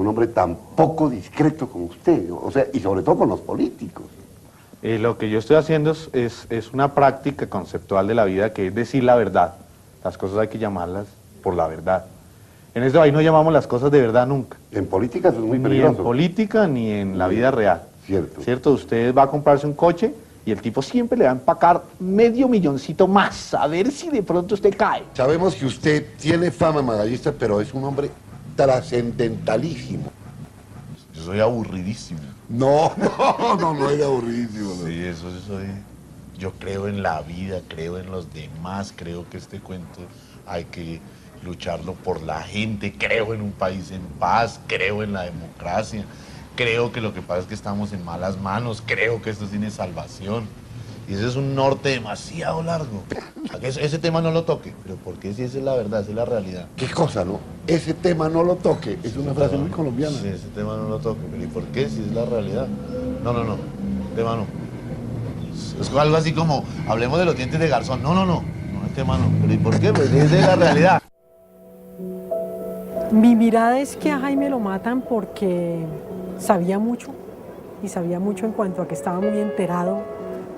un hombre tan poco discreto como usted, o sea, y sobre todo con los políticos. Lo que yo estoy haciendo es una práctica conceptual de la vida, que es decir la verdad. Las cosas hay que llamarlas por la verdad. En este país no llamamos las cosas de verdad nunca. En política eso es muy Ni peligroso. en política ni en la vida real. Cierto. ¿Cierto? Usted va a comprarse un coche y el tipo siempre le va a empacar medio milloncito más, a ver si de pronto usted cae. Sabemos que usted tiene fama magallista, pero es un hombre trascendentalísimo. Yo soy aburridísimo. No es aburridísimo. No. Sí, eso soy. Yo creo en la vida, creo en los demás, creo que este cuento hay que lucharlo por la gente, creo en un país en paz, creo en la democracia, creo que lo que pasa es que estamos en malas manos, creo que esto tiene salvación. Y ese es un norte demasiado largo. A que ese tema no lo toque. Pero ¿por qué si esa es la verdad, esa es la realidad? ¿Qué cosa, no? Ese tema no lo toque. Es una frase muy colombiana. Sí, ese tema no lo toque. Pero ¿y por qué si es la realidad? No. Tema no. Es algo así como, hablemos de los dientes de garzón. No, el tema no. Pero ¿y por qué? Pues esa es la realidad. Mi mirada es que a Jaime lo matan porque sabía mucho. Y sabía mucho en cuanto a que estaba muy enterado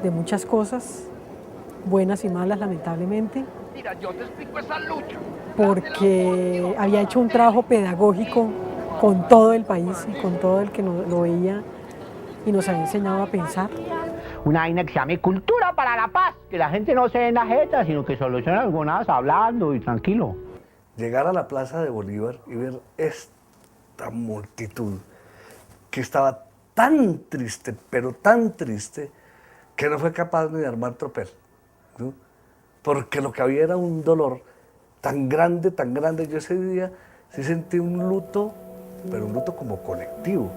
de muchas cosas, buenas y malas, lamentablemente. Mira, yo te explico esa lucha. Porque había hecho un trabajo pedagógico con todo el país y con todo el que lo veía y nos había enseñado a pensar. Una vaina que se llame cultura para la paz, que la gente no se dé en la jeta, sino que solucione algunas hablando y tranquilo. Llegar a la Plaza de Bolívar y ver esta multitud que estaba tan triste, pero tan triste, que no fue capaz ni de armar tropel, ¿no? Porque lo que había era un dolor tan grande. Yo ese día sí sentí un luto, pero un luto como colectivo.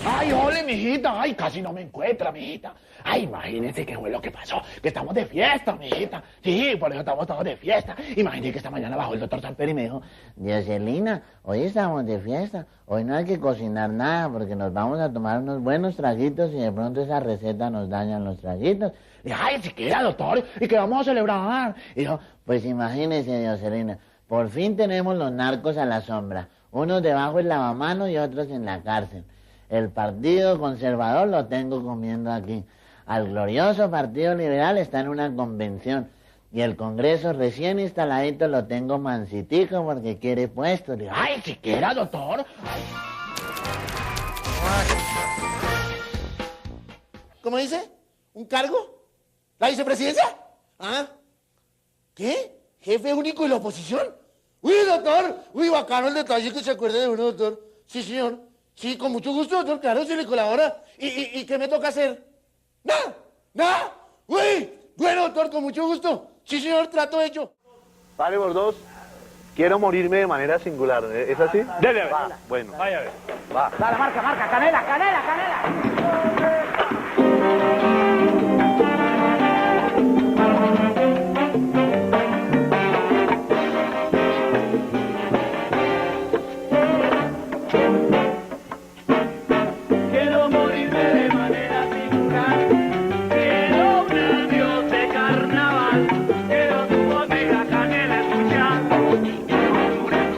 Ay, ole, mijita, ay, casi no me encuentra, mijita. Ay, imagínense qué fue lo que pasó, que estamos de fiesta, mijita. Sí, por eso estamos todos de fiesta. Imagínense que esta mañana bajó el doctor Samper y me dijo, Dioselina, hoy estamos de fiesta, hoy no hay que cocinar nada porque nos vamos a tomar unos buenos traguitos y de pronto esa receta nos dañan los traguitos. y dije, ay, siquiera, doctor, ¿y qué vamos a celebrar? Y dijo, Pues imagínese, Dioselina, por fin tenemos los narcos a la sombra, unos debajo del lavamanos y otros en la cárcel. El Partido Conservador lo tengo comiendo aquí. Al glorioso Partido Liberal está en una convención. Y el Congreso recién instaladito lo tengo mansitico porque quiere puestos. Digo, ay, siquiera, doctor. ¿Cómo dice? ¿Un cargo? ¿La vicepresidencia? ¿Ah? ¿Qué? ¿Jefe único de la oposición? Uy, doctor. Uy, bacano el detalle que se acuerde de uno, doctor. Sí, señor. Sí, con mucho gusto, doctor. Claro, si le colabora. ¿Y qué me toca hacer? ¡Nada! Uy, bueno, doctor, con mucho gusto. Sí, señor, trato hecho. Vale, por dos. Quiero morirme de manera singular. ¿Es así? Dele, a ver. Va, bueno. Vaya a ver. Va. Dale, marca, canela. Quiero morirme de manera singular. Quiero un adiós de carnaval. Quiero tu voz negra, canela, escuchar.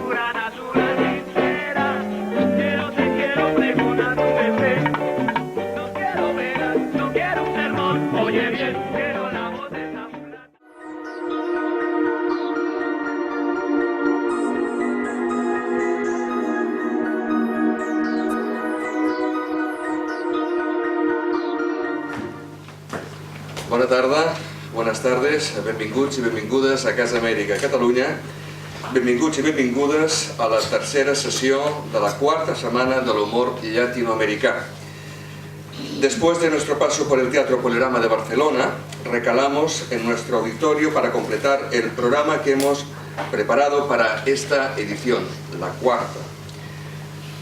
Pura natural, sincera. Te quiero pregonar tu bebé. No quiero veras, no quiero un sermón. Oye bien, quiero la voz de esa fulana. Bona tarda, bones tardes, benvinguts i benvingudes a Casa Amèrica Catalunya. Benvinguts i benvingudes a la tercera sesión de la cuarta semana del humor latinoamericano. Después de nuestro paso por el Teatro Polerama de Barcelona, recalamos en nuestro auditorio para completar el programa que hemos preparado para esta edición, la cuarta.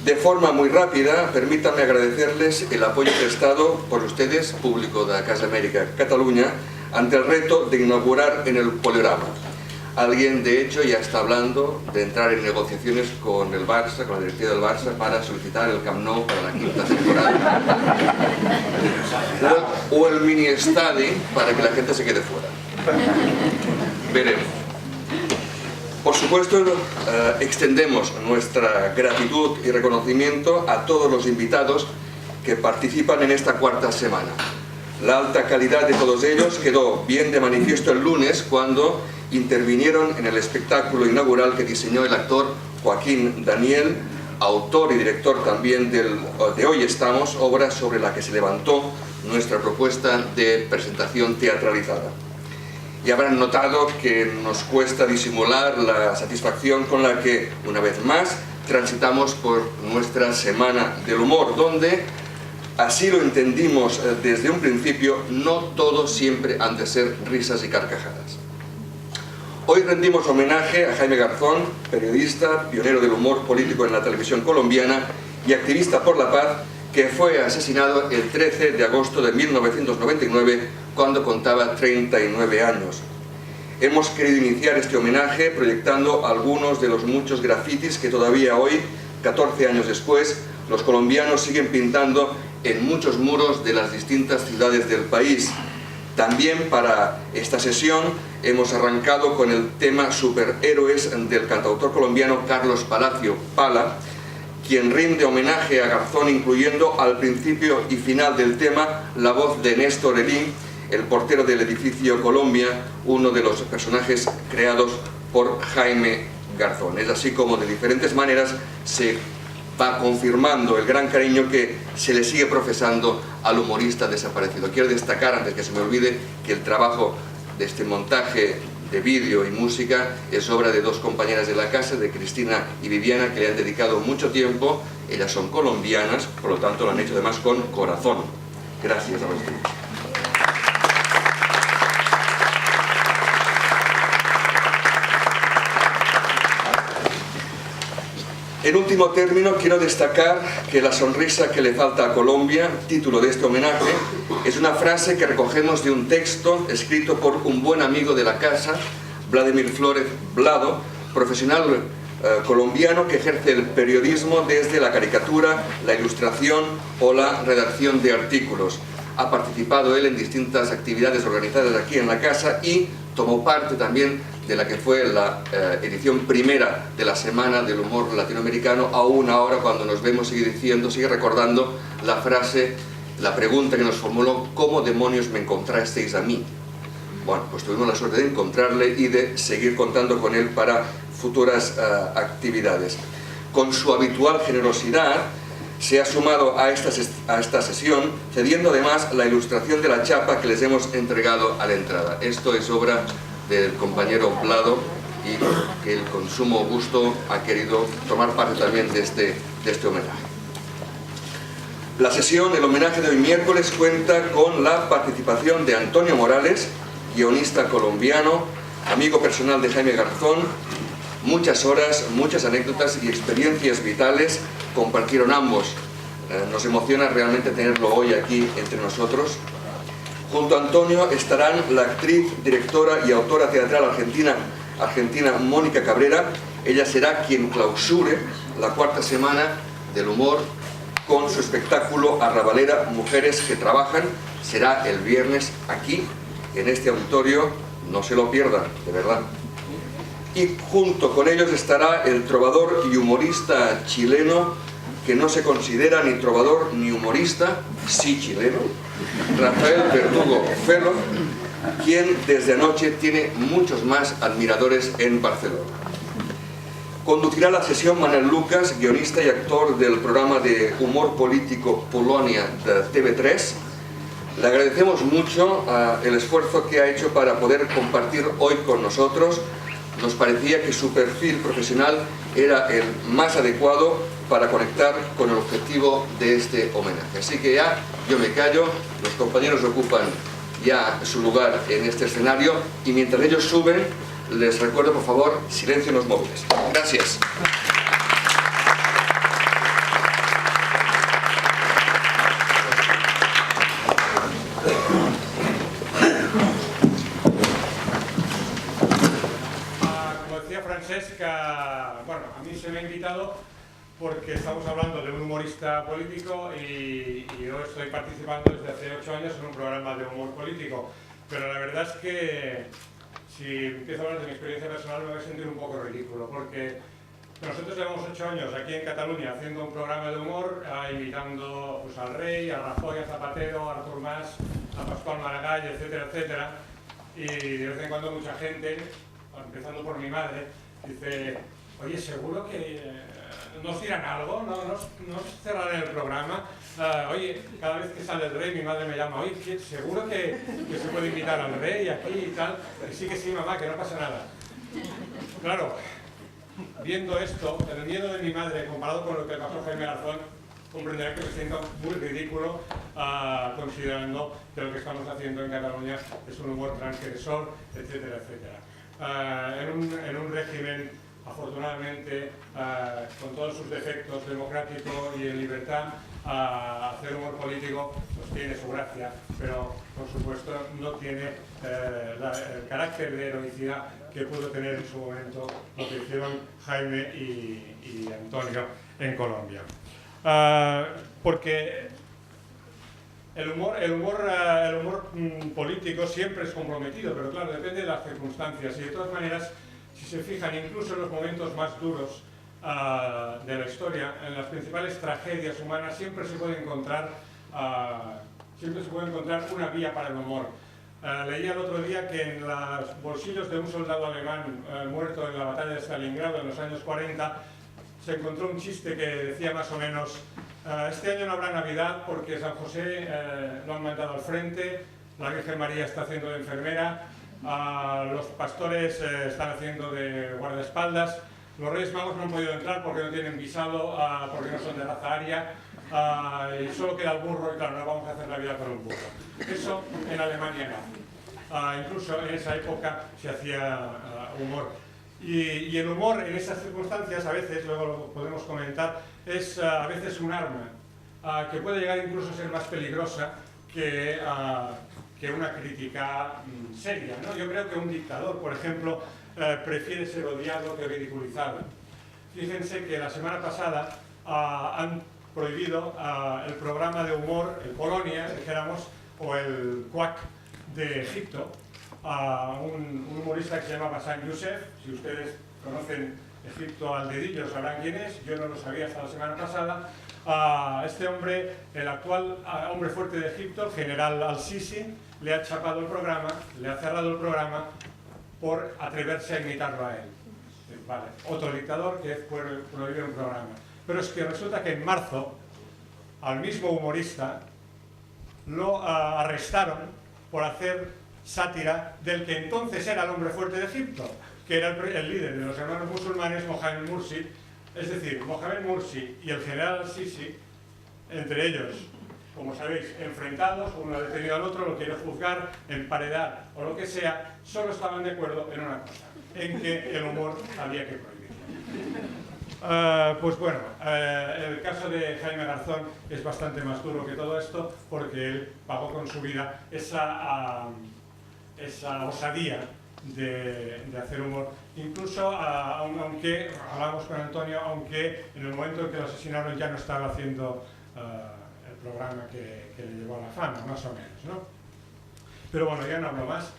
De forma muy rápida, permítanme agradecerles el apoyo prestado por ustedes, público de Casa Amèrica Cataluña, ante el reto de inaugurar en el Polerama. Alguien, de hecho, ya está hablando de entrar en negociaciones con el Barça, con la directiva del Barça, para solicitar el Camp Nou para la quinta temporada. O el mini estadi para que la gente se quede fuera. Veremos. supuesto, extendemos nuestra gratitud y reconocimiento a todos los invitados que participan en esta cuarta semana. La alta calidad de todos ellos quedó bien de manifiesto el lunes cuando intervinieron en el espectáculo inaugural que diseñó el actor Joaquín Daniel, autor y director también de Hoy Estamos, obra sobre la que se levantó nuestra propuesta de presentación teatralizada. Y habrán notado que nos cuesta disimular la satisfacción con la que, una vez más, transitamos por nuestra Semana del Humor, donde, así lo entendimos desde un principio, no todo siempre han de ser risas y carcajadas. Hoy rendimos homenaje a Jaime Garzón, periodista, pionero del humor político en la televisión colombiana y activista por la paz, que fue asesinado el 13 de agosto de 1999, cuando contaba 39 años. Hemos querido iniciar este homenaje proyectando algunos de los muchos grafitis que todavía hoy, 14 años después, los colombianos siguen pintando en muchos muros de las distintas ciudades del país. También para esta sesión hemos arrancado con el tema Superhéroes del cantautor colombiano Carlos Palacio Pala, quien rinde homenaje a Garzón incluyendo al principio y final del tema la voz de Néstor Elín, el portero del edificio Colombia, uno de los personajes creados por Jaime Garzón. Es así como de diferentes maneras se va confirmando el gran cariño que se le sigue profesando al humorista desaparecido. Quiero destacar, antes que se me olvide, que el trabajo de este montaje de vídeo y música es obra de dos compañeras de la casa, de Cristina y Viviana, que le han dedicado mucho tiempo. Ellas son colombianas, por lo tanto lo han hecho además con corazón. Gracias a los dos. En último término, quiero destacar que la sonrisa que le falta a Colombia, título de este homenaje, es una frase que recogemos de un texto escrito por un buen amigo de la casa, Vladimir Flores Vlado, profesional colombiano que ejerce el periodismo desde la caricatura, la ilustración o la redacción de artículos. Ha participado él en distintas actividades organizadas aquí en la casa y tomó parte también de la que fue la edición primera de la Semana del Humor Latinoamericano. Aún ahora, cuando nos vemos, sigue recordando la frase, la pregunta que nos formuló: ¿cómo demonios me encontrasteis a mí? Bueno, pues tuvimos la suerte de encontrarle y de seguir contando con él para futuras actividades. Con su habitual generosidad se ha sumado a esta sesión, cediendo además la ilustración de la chapa que les hemos entregado a la entrada. Esto es obra del compañero Vlado y que él con sumo gusto ha querido tomar parte también de este homenaje. La sesión, el homenaje de hoy miércoles, cuenta con la participación de Antonio Morales, guionista colombiano, amigo personal de Jaime Garzón. Muchas horas, muchas anécdotas y experiencias vitales compartieron ambos. Nos emociona realmente tenerlo hoy aquí entre nosotros. Junto a Antonio estarán la actriz, directora y autora teatral argentina Mónica Cabrera. Ella será quien clausure la cuarta Semana del Humor con su espectáculo Arrabalera, Mujeres que Trabajan. Será el viernes aquí, en este auditorio. No se lo pierdan, de verdad. Y junto con ellos estará el trovador y humorista chileno, que no se considera ni trovador ni humorista, sí chileno, Rafael Verdugo Ferro, quien desde anoche tiene muchos más admiradores en Barcelona. Conducirá la sesión Manuel Lucas, guionista y actor del programa de humor político Polonia de TV3. Le agradecemos mucho el esfuerzo que ha hecho para poder compartir hoy con nosotros. Nos parecía que su perfil profesional era el más adecuado para conectar con el objetivo de este homenaje. Así que ya yo me callo, los compañeros ocupan ya su lugar en este escenario y mientras ellos suben, les recuerdo por favor, silencio en los móviles. Gracias. Bueno, a mí se me ha invitado porque estamos hablando de un humorista político y yo estoy participando desde hace 8 años en un programa de humor político, pero la verdad es que si empiezo a hablar de mi experiencia personal me voy a sentir un poco ridículo, porque nosotros llevamos 8 años aquí en Cataluña haciendo un programa de humor, imitando pues, al Rey, a Rajoy, a Zapatero, a Artur Mas, a Pascual Maragall, etcétera, etcétera. Y de vez en cuando mucha gente, empezando por mi madre, dice, oye, ¿seguro que nos dirán algo? ¿No cerrarán el programa? Oye, cada vez que sale el Rey, mi madre me llama, oye, ¿seguro que se puede invitar al Rey aquí y tal? Y sí, mamá, que no pasa nada. Claro, viendo esto, el miedo de mi madre comparado con lo que pasó a Jaime Garzón, comprenderá que me siento muy ridículo considerando que lo que estamos haciendo en Cataluña es un humor transgresor, etcétera, etcétera. En un régimen, afortunadamente, con todos sus defectos, democrático y en libertad, hacer humor político pues tiene su gracia, pero por supuesto no tiene el carácter de heroicidad que pudo tener en su momento lo que hicieron Jaime y Antonio en Colombia. Porque el humor político siempre es comprometido, pero claro, depende de las circunstancias y de todas maneras, si se fijan, incluso en los momentos más duros de la historia, en las principales tragedias humanas, siempre se puede encontrar una vía para el humor. Leía el otro día que en los bolsillos de un soldado alemán muerto en la batalla de Stalingrado en los años 40 se encontró un chiste que decía más o menos este año no habrá Navidad porque San José lo han mandado al frente, la Virgen María está haciendo de enfermera, los pastores están haciendo de guardaespaldas, los Reyes Magos no han podido entrar porque no tienen visado, porque no son de raza aria, y solo queda el burro y claro, no vamos a hacer Navidad con un burro. Eso en Alemania no. Incluso en esa época se hacía humor. Y el humor en esas circunstancias, a veces, luego lo podemos comentar, es a veces un arma que puede llegar incluso a ser más peligrosa que una crítica seria, ¿no? Yo creo que un dictador, por ejemplo, prefiere ser odiado que ridiculizado. Fíjense que la semana pasada han prohibido el programa de humor, el Polonia, dijéramos, o el Quack de Egipto, a un humorista que se llama Bassam Youssef. Si ustedes conocen Egipto al dedillo sabrán quién es, yo no lo sabía hasta la semana pasada. Este hombre, el actual hombre fuerte de Egipto, el general al-Sisi, le ha chapado el programa, le ha cerrado el programa por atreverse a imitarlo a él. Vale, otro dictador que prohíbe un programa. Pero es que resulta que en marzo al mismo humorista lo arrestaron por hacer sátira del que entonces era el hombre fuerte de Egipto, que era el líder de los hermanos musulmanes, Mohamed Mursi. Es decir, Mohamed Mursi y el general al-Sisi, entre ellos, como sabéis, enfrentados, uno ha detenido al otro, lo quiere juzgar, emparedar o lo que sea, solo estaban de acuerdo en una cosa, en que el humor había que prohibirlo. Pues bueno, el caso de Jaime Garzón es bastante más duro que todo esto porque él pagó con su vida esa osadía de hacer humor. Incluso, aunque, hablamos con Antonio, aunque en el momento en que lo asesinaron ya no estaba haciendo el programa que le llevó a la fama, más o menos, ¿no? Pero bueno, ya no hablo más.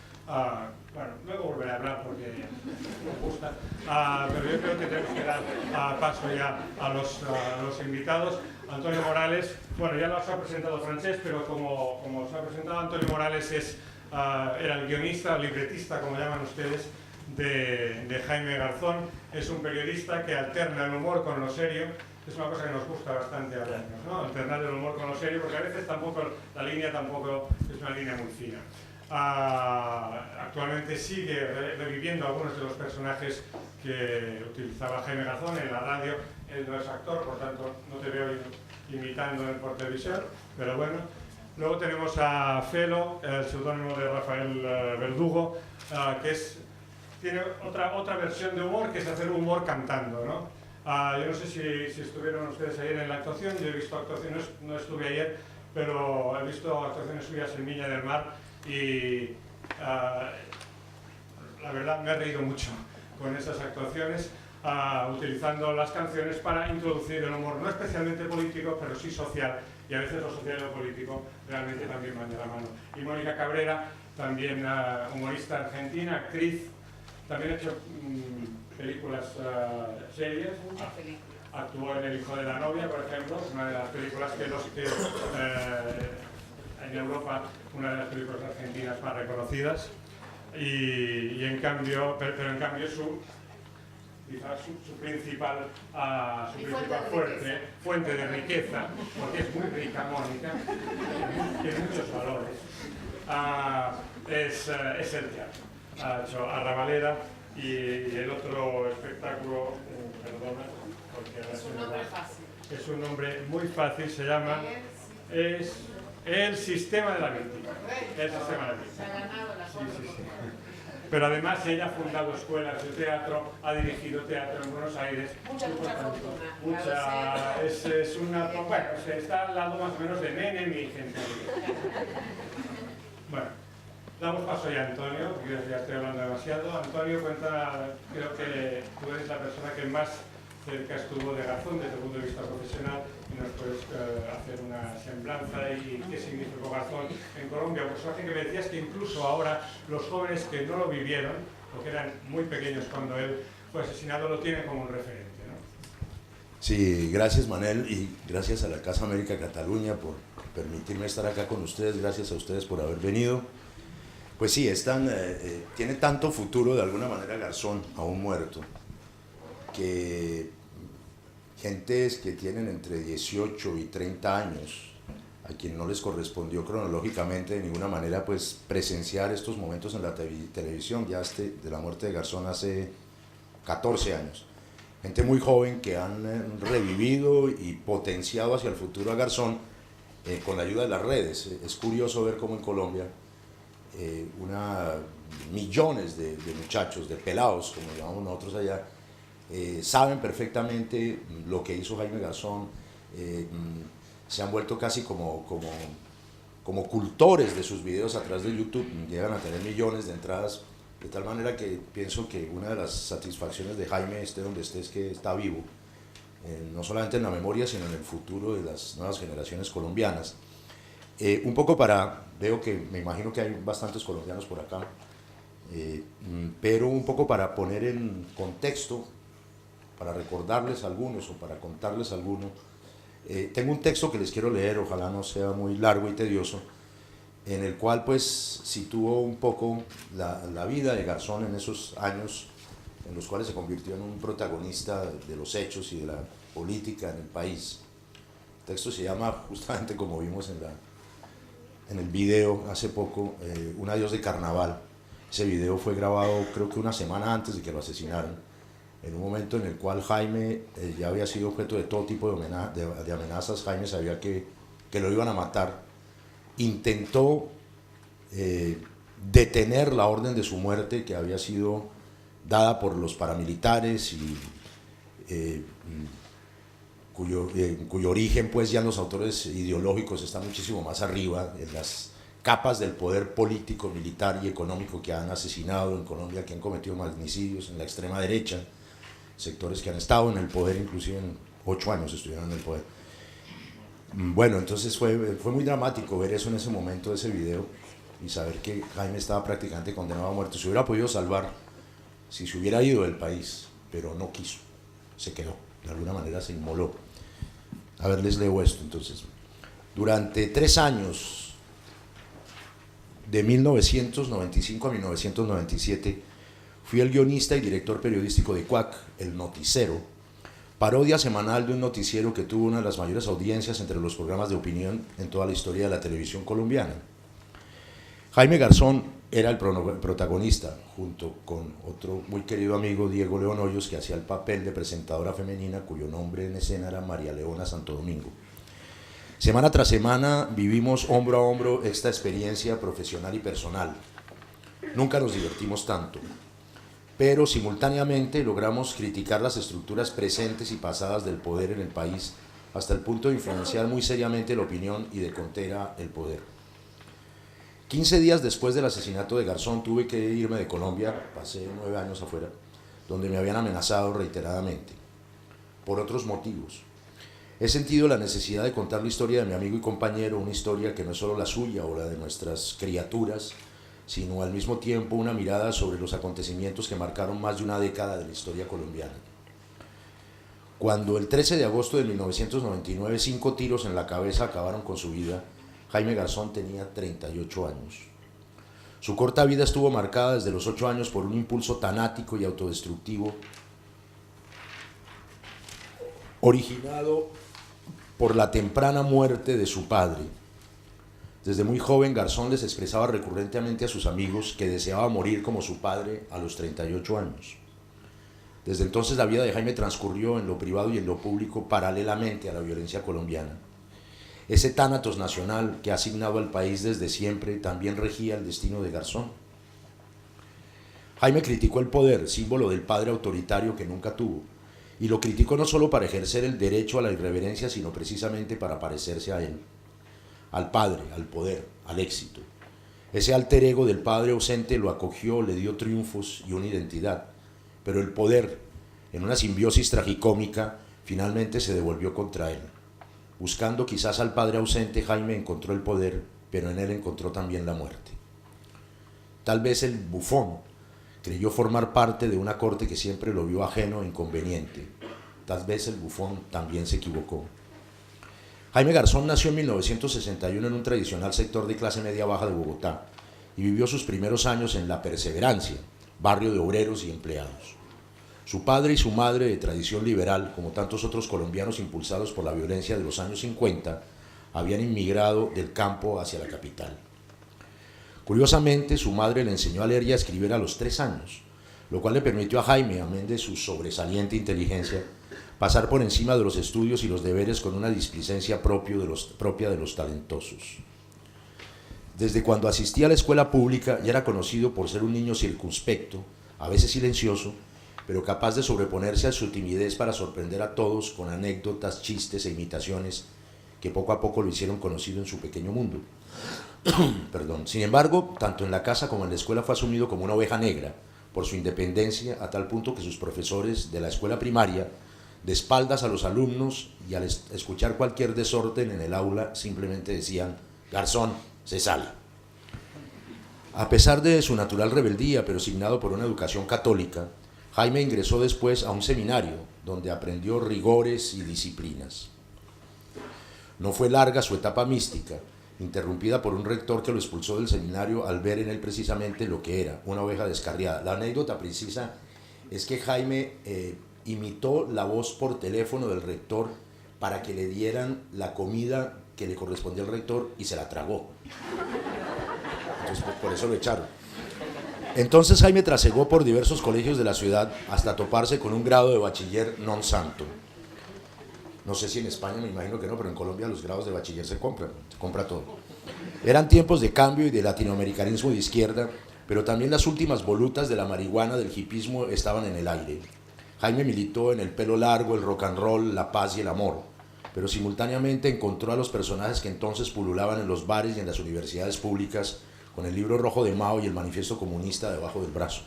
Bueno, luego volveré a hablar porque me gusta, pero yo creo que tenemos que dar paso ya a los invitados. Antonio Morales, bueno, ya los ha presentado Francesc, pero como os ha presentado, Antonio Morales era el guionista, el libretista, como llaman ustedes, de Jaime Garzón. Es un periodista que alterna el humor con lo serio. Es una cosa que nos gusta bastante a vernos, ¿no? Alternar el humor con lo serio, porque a veces la línea tampoco es una línea muy fina. Actualmente sigue reviviendo algunos de los personajes que utilizaba Jaime Garzón en la radio. Él no es actor, por tanto no te veo imitando por televisión, pero bueno. Luego tenemos a Felo, el seudónimo de Rafael Verdugo, que tiene otra versión de humor, que es hacer humor cantando, ¿no? Yo no sé si estuvieron ustedes ayer en la actuación. Yo he visto actuaciones, no estuve ayer, pero he visto actuaciones suyas en Viña del Mar y la verdad me he reído mucho con esas actuaciones. utilizando las canciones para introducir el humor, no especialmente político, pero sí social, y a veces lo social y lo político realmente también van de la mano. Y Mónica Cabrera, también humorista argentina, actriz, también ha hecho películas, series. Actuó en El hijo de la novia, por ejemplo, una de las películas que en Europa, una de las películas argentinas más reconocidas. Y en cambio, pero en cambio su principal fuente de riqueza, porque es muy rica Mónica, tiene muchos valores, es el teatro. Ha hecho Arrabalera y el otro espectáculo, perdona, porque ahora es un nombre fácil. Es un nombre muy fácil, se llama El Sistema de la Víctima. El Sistema de la Víctima. Se ha ganado la Pero además ella ha fundado escuelas de teatro, ha dirigido teatro en Buenos Aires. Mucha fortuna. Es una... Bueno, está al lado más o menos de Menem y gente. Bueno, damos paso ya a Antonio, porque ya estoy hablando demasiado. Antonio, cuenta, creo que tú eres la persona que más cerca estuvo de Garzón desde el punto de vista profesional, y nos puedes hacer una semblanza y qué significó Garzón en Colombia. Un personaje que me decías que incluso ahora los jóvenes que no lo vivieron, porque eran muy pequeños cuando él fue asesinado, lo tienen como un referente, ¿no? Sí, gracias Manel, y gracias a la Casa América Cataluña por permitirme estar acá con ustedes, gracias a ustedes por haber venido. Pues sí, tiene tanto futuro de alguna manera Garzón, aún muerto, que gentes que tienen entre 18 y 30 años, a quien no les correspondió cronológicamente de ninguna manera pues presenciar estos momentos en la televisión, ya de la muerte de Garzón hace 14 años. Gente muy joven que han revivido y potenciado hacia el futuro a Garzón con la ayuda de las redes. Es curioso ver cómo en Colombia millones de muchachos, de pelados, como llamamos nosotros allá, saben perfectamente lo que hizo Jaime Garzón, se han vuelto casi como cultores de sus videos a través de YouTube, llegan a tener millones de entradas, de tal manera que pienso que una de las satisfacciones de Jaime, esté donde esté, es que está vivo, no solamente en la memoria, sino en el futuro de las nuevas generaciones colombianas. Un poco veo que me imagino que hay bastantes colombianos por acá, pero un poco para poner en contexto, para recordarles algunos o para contarles algunos, tengo un texto que les quiero leer, ojalá no sea muy largo y tedioso, en el cual pues sitúo un poco la vida de Garzón en esos años en los cuales se convirtió en un protagonista de los hechos y de la política en el país. El texto se llama, justamente como vimos en el video hace poco, Un adiós de carnaval. Ese video fue grabado creo que una semana antes de que lo asesinaran, en un momento en el cual Jaime ya había sido objeto de todo tipo de amenazas. Jaime sabía que lo iban a matar. Intentó detener la orden de su muerte, que había sido dada por los paramilitares y cuyo origen pues ya en los autores ideológicos está muchísimo más arriba, en las capas del poder político, militar y económico que han asesinado en Colombia, que han cometido magnicidios en la extrema derecha, sectores que han estado en el poder, inclusive en 8 años estuvieron en el poder. Bueno, entonces fue muy dramático ver eso en ese momento, ese video, y saber que Jaime estaba prácticamente condenado a muerte. Se hubiera podido salvar si se hubiera ido del país, pero no quiso, se quedó, de alguna manera se inmoló. A ver, les leo esto entonces. Durante 3 años, de 1995 a 1997, fui el guionista y director periodístico de Cuac, el Noticero, parodia semanal de un noticiero que tuvo una de las mayores audiencias entre los programas de opinión en toda la historia de la televisión colombiana. Jaime Garzón era el protagonista, junto con otro muy querido amigo, Diego León Hoyos, que hacía el papel de presentadora femenina, cuyo nombre en escena era María Leona Santo Domingo. Semana tras semana vivimos hombro a hombro esta experiencia profesional y personal. Nunca nos divertimos tanto, pero simultáneamente logramos criticar las estructuras presentes y pasadas del poder en el país, hasta el punto de influenciar muy seriamente la opinión y de contera el poder. 15 días después del asesinato de Garzón tuve que irme de Colombia, pasé 9 años afuera, donde me habían amenazado reiteradamente. Por otros motivos. He sentido la necesidad de contar la historia de mi amigo y compañero, una historia que no es solo la suya o la de nuestras criaturas, sino al mismo tiempo una mirada sobre los acontecimientos que marcaron más de una década de la historia colombiana. Cuando el 13 de agosto de 1999 5 tiros en la cabeza acabaron con su vida, Jaime Garzón tenía 38 años. Su corta vida estuvo marcada desde los 8 años por un impulso tanático y autodestructivo originado por la temprana muerte de su padre. Desde muy joven, Garzón les expresaba recurrentemente a sus amigos que deseaba morir como su padre a los 38 años. Desde entonces la vida de Jaime transcurrió en lo privado y en lo público paralelamente a la violencia colombiana. Ese tánatos nacional que ha asignado al país desde siempre también regía el destino de Garzón. Jaime criticó el poder, símbolo del padre autoritario que nunca tuvo, y lo criticó no solo para ejercer el derecho a la irreverencia, sino precisamente para parecerse a él, al padre, al poder, al éxito. Ese alter ego del padre ausente lo acogió, le dio triunfos y una identidad, pero el poder, en una simbiosis tragicómica, finalmente se devolvió contra él. Buscando quizás al padre ausente, Jaime encontró el poder, pero en él encontró también la muerte. Tal vez el bufón creyó formar parte de una corte que siempre lo vio ajeno e inconveniente. Tal vez el bufón también se equivocó. Jaime Garzón nació en 1961 en un tradicional sector de clase media-baja de Bogotá y vivió sus primeros años en La Perseverancia, barrio de obreros y empleados. Su padre y su madre, de tradición liberal, como tantos otros colombianos impulsados por la violencia de los años 50, habían inmigrado del campo hacia la capital. Curiosamente, su madre le enseñó a leer y a escribir a los 3 años, lo cual le permitió a Jaime, amén de su sobresaliente inteligencia, pasar por encima de los estudios y los deberes con una displicencia propia de los talentosos. Desde cuando asistía a la escuela pública ya era conocido por ser un niño circunspecto, a veces silencioso, pero capaz de sobreponerse a su timidez para sorprender a todos con anécdotas, chistes e imitaciones que poco a poco lo hicieron conocido en su pequeño mundo. Perdón. Sin embargo, tanto en la casa como en la escuela fue asumido como una oveja negra por su independencia, a tal punto que sus profesores de la escuela primaria, de espaldas a los alumnos y al escuchar cualquier desorden en el aula, simplemente decían: Garzón, se sale. A pesar de su natural rebeldía, pero signado por una educación católica, Jaime ingresó después a un seminario donde aprendió rigores y disciplinas. No fue larga su etapa mística, interrumpida por un rector que lo expulsó del seminario al ver en él precisamente lo que era, una oveja descarriada. La anécdota precisa es que Jaime imitó la voz por teléfono del rector para que le dieran la comida que le correspondía al rector y se la tragó. Entonces, por eso lo echaron. Entonces Jaime trasegó por diversos colegios de la ciudad hasta toparse con un grado de bachiller non santo. No sé si en España, me imagino que no, pero en Colombia los grados de bachiller se compra todo. Eran tiempos de cambio y de latinoamericanismo de izquierda, pero también las últimas volutas de la marihuana, del hipismo, estaban en el aire. Jaime militó en el pelo largo, el rock and roll, la paz y el amor, pero simultáneamente encontró a los personajes que entonces pululaban en los bares y en las universidades públicas con el libro rojo de Mao y el manifiesto comunista debajo del brazo.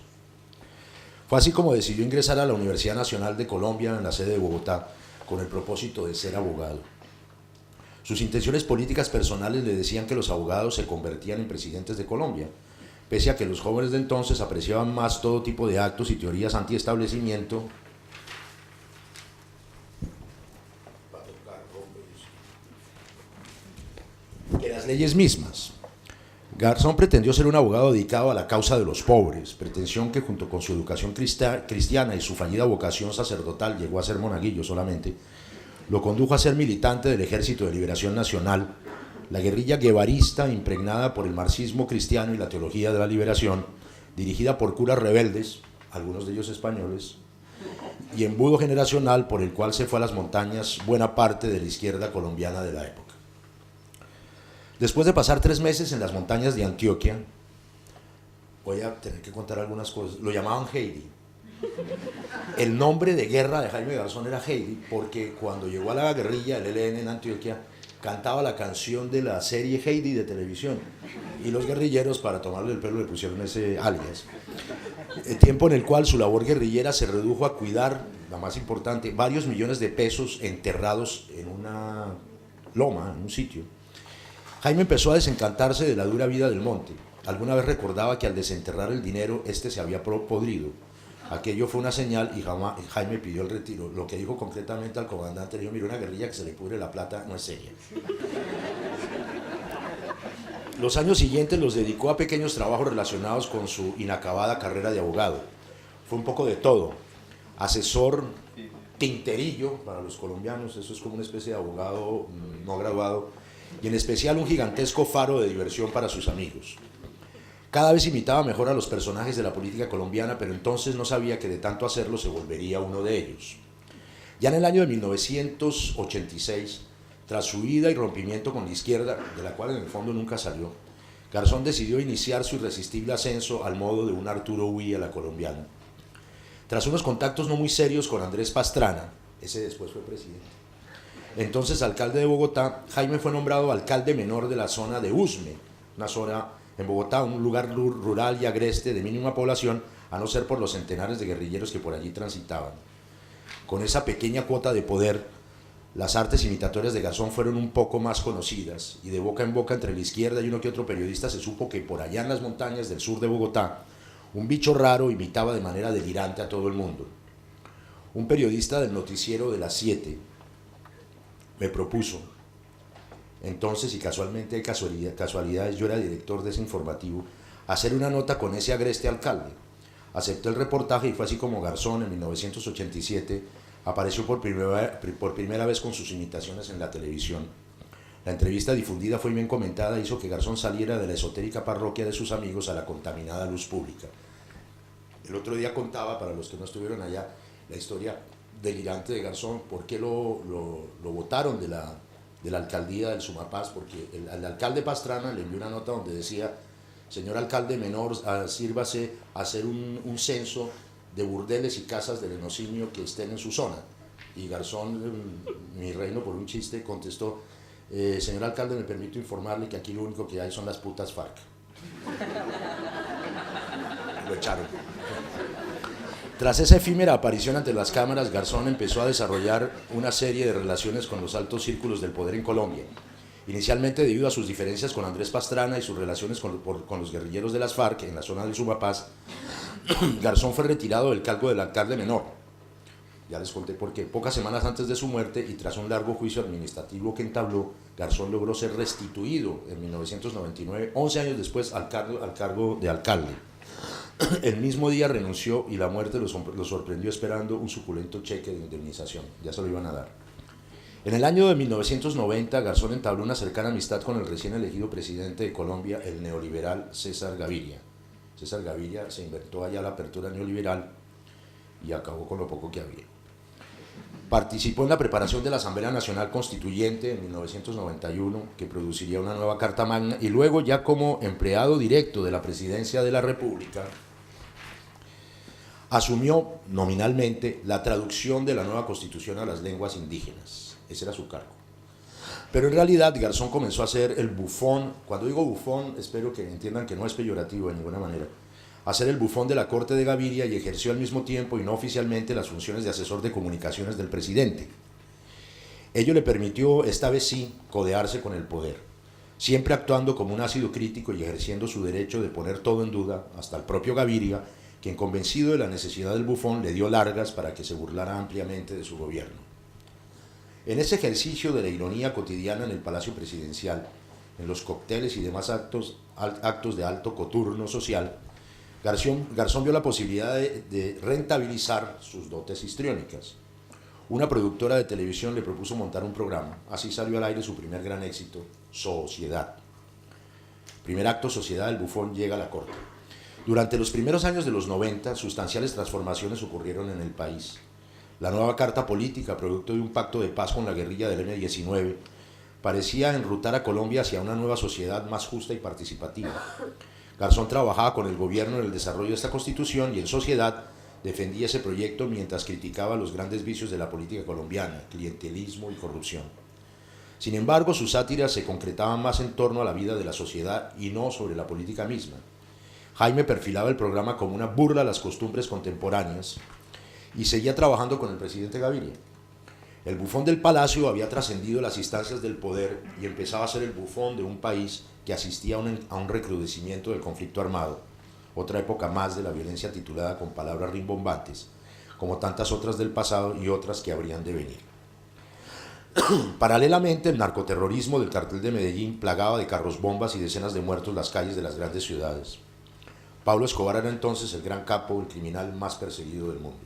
Fue así como decidió ingresar a la Universidad Nacional de Colombia en la sede de Bogotá, con el propósito de ser abogado. Sus intenciones políticas personales le decían que los abogados se convertían en presidentes de Colombia, pese a que los jóvenes de entonces apreciaban más todo tipo de actos y teorías antiestablecimiento que las leyes mismas. Garzón pretendió ser un abogado dedicado a la causa de los pobres, pretensión que junto con su educación cristiana y su fallida vocación sacerdotal, llegó a ser monaguillo solamente, lo condujo a ser militante del Ejército de Liberación Nacional, la guerrilla guevarista impregnada por el marxismo cristiano y la teología de la liberación, dirigida por curas rebeldes, algunos de ellos españoles, y embudo generacional por el cual se fue a las montañas buena parte de la izquierda colombiana de la época. Después de pasar 3 meses en las montañas de Antioquia, voy a tener que contar algunas cosas, lo llamaban Heidi. El nombre de guerra de Jaime Garzón era Heidi porque cuando llegó a la guerrilla, el ELN en Antioquia, cantaba la canción de la serie Heidi de televisión. Y los guerrilleros, para tomarle el pelo, le pusieron ese alias. El tiempo en el cual su labor guerrillera se redujo a cuidar, la más importante, varios millones de pesos enterrados en una loma, en un sitio. Jaime empezó a desencantarse de la dura vida del monte. Alguna vez recordaba que al desenterrar el dinero, este se había podrido. Aquello fue una señal y Jaime pidió el retiro. Lo que dijo concretamente al comandante, le dijo: mire, una guerrilla que se le pudre la plata no es seria. Los años siguientes los dedicó a pequeños trabajos relacionados con su inacabada carrera de abogado. Fue un poco de todo: asesor, tinterillo para los colombianos, eso es como una especie de abogado no graduado, y en especial un gigantesco faro de diversión para sus amigos. Cada vez imitaba mejor a los personajes de la política colombiana, pero entonces no sabía que de tanto hacerlo se volvería uno de ellos. Ya en el año de 1986, tras su ida y rompimiento con la izquierda, de la cual en el fondo nunca salió, Garzón decidió iniciar su irresistible ascenso al modo de un Arturo Ui a la colombiana. Tras unos contactos no muy serios con Andrés Pastrana, ese después fue presidente, entonces alcalde de Bogotá, Jaime fue nombrado alcalde menor de la zona de Usme, una zona en Bogotá, un lugar rural y agreste de mínima población, a no ser por los centenares de guerrilleros que por allí transitaban. Con esa pequeña cuota de poder, las artes imitatorias de Garzón fueron un poco más conocidas, y de boca en boca entre la izquierda y uno que otro periodista se supo que por allá en las montañas del sur de Bogotá, un bicho raro imitaba de manera delirante a todo el mundo. Un periodista del noticiero de las 7 me propuso, entonces, y casualmente hay casualidades, yo era director de ese informativo, hacer una nota con ese agreste alcalde. Acepté el reportaje y fue así como Garzón en 1987 apareció por primera vez con sus imitaciones en la televisión. La entrevista difundida fue bien comentada e hizo que Garzón saliera de la esotérica parroquia de sus amigos a la contaminada luz pública. El otro día contaba, para los que no estuvieron allá, la historia delirante de Garzón, por qué lo votaron de la alcaldía del Sumapaz, porque el alcalde Pastrana le envió una nota donde decía: señor alcalde menor, sírvase a hacer un censo de burdeles y casas de lenocinio que estén en su zona. Y Garzón, mi reino por un chiste, contestó: señor alcalde, me permito informarle que aquí lo único que hay son las putas FARC. Lo echaron. Tras esa efímera aparición ante las cámaras, Garzón empezó a desarrollar una serie de relaciones con los altos círculos del poder en Colombia. Inicialmente, debido a sus diferencias con Andrés Pastrana y sus relaciones con los guerrilleros de las FARC en la zona del Sumapaz, Garzón fue retirado del cargo del alcalde menor. Ya les conté por qué. Pocas semanas antes de su muerte y tras un largo juicio administrativo que entabló, Garzón logró ser restituido en 1999, 11 años después, al cargo de alcalde. El mismo día renunció y la muerte lo sorprendió esperando un suculento cheque de indemnización. Ya se lo iban a dar. En el año de 1990, Garzón entabló una cercana amistad con el recién elegido presidente de Colombia, el neoliberal César Gaviria. César Gaviria se inventó allá la apertura neoliberal y acabó con lo poco que había. Participó en la preparación de la Asamblea Nacional Constituyente en 1991, que produciría una nueva Carta Magna, y luego, ya como empleado directo de la Presidencia de la República, asumió nominalmente la traducción de la nueva Constitución a las lenguas indígenas. Ese era su cargo. Pero en realidad Garzón comenzó a ser el bufón. Cuando digo bufón, espero que entiendan que no es peyorativo de ninguna manera. A ser el bufón de la corte de Gaviria, y ejerció al mismo tiempo y no oficialmente las funciones de asesor de comunicaciones del presidente. Ello le permitió, esta vez sí, codearse con el poder, siempre actuando como un ácido crítico y ejerciendo su derecho de poner todo en duda, hasta el propio Gaviria, quien, convencido de la necesidad del bufón, le dio largas para que se burlara ampliamente de su gobierno. En ese ejercicio de la ironía cotidiana en el Palacio Presidencial, en los cócteles y demás actos de alto coturno social, Garzón vio la posibilidad de rentabilizar sus dotes histriónicas. Una productora de televisión le propuso montar un programa. Así salió al aire su primer gran éxito, Sociedad. Primer acto, Sociedad, el bufón llega a la corte. Durante los primeros años de los 90, sustanciales transformaciones ocurrieron en el país. La nueva carta política, producto de un pacto de paz con la guerrilla del M-19, parecía enrutar a Colombia hacia una nueva sociedad más justa y participativa. Garzón trabajaba con el gobierno en el desarrollo de esta constitución y en Sociedad defendía ese proyecto mientras criticaba los grandes vicios de la política colombiana, clientelismo y corrupción. Sin embargo, sus sátiras se concretaban más en torno a la vida de la sociedad y no sobre la política misma. Jaime perfilaba el programa como una burla a las costumbres contemporáneas y seguía trabajando con el presidente Gaviria. El bufón del palacio había trascendido las instancias del poder y empezaba a ser el bufón de un país que asistía a un recrudecimiento del conflicto armado, otra época más de la violencia titulada con palabras rimbombantes, como tantas otras del pasado y otras que habrían de venir. Paralelamente, el narcoterrorismo del cartel de Medellín plagaba de carros bombas y decenas de muertos las calles de las grandes ciudades. Pablo Escobar era entonces el gran capo, el criminal más perseguido del mundo.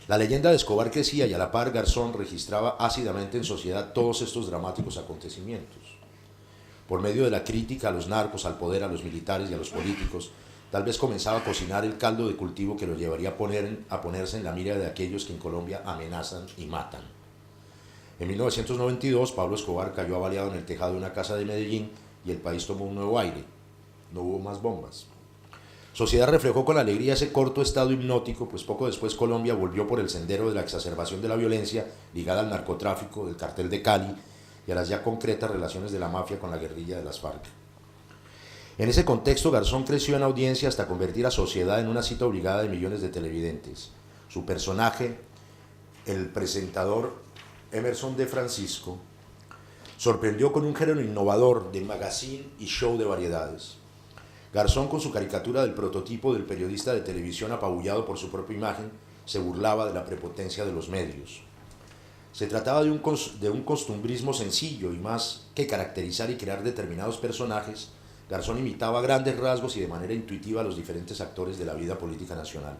La leyenda de Escobar crecía y a la par Garzón registraba ácidamente en sociedad todos estos dramáticos acontecimientos. Por medio de la crítica a los narcos, al poder, a los militares y a los políticos, tal vez comenzaba a cocinar el caldo de cultivo que lo llevaría a ponerse en la mira de aquellos que en Colombia amenazan y matan. En 1992, Pablo Escobar cayó avaliado en el tejado de una casa de Medellín y el país tomó un nuevo aire. No hubo más bombas. Sociedad reflejó con alegría ese corto estado hipnótico, pues poco después Colombia volvió por el sendero de la exacerbación de la violencia ligada al narcotráfico, del cartel de Cali y a las ya concretas relaciones de la mafia con la guerrilla de las FARC. En ese contexto, Garzón creció en audiencia hasta convertir a Sociedad en una cita obligada de millones de televidentes. Su personaje, el presentador Emerson de Francisco, sorprendió con un género innovador de magazine y show de variedades. Garzón, con su caricatura del prototipo del periodista de televisión apabullado por su propia imagen, se burlaba de la prepotencia de los medios. Se trataba de un costumbrismo sencillo y más que caracterizar y crear determinados personajes, Garzón imitaba a grandes rasgos y de manera intuitiva a los diferentes actores de la vida política nacional.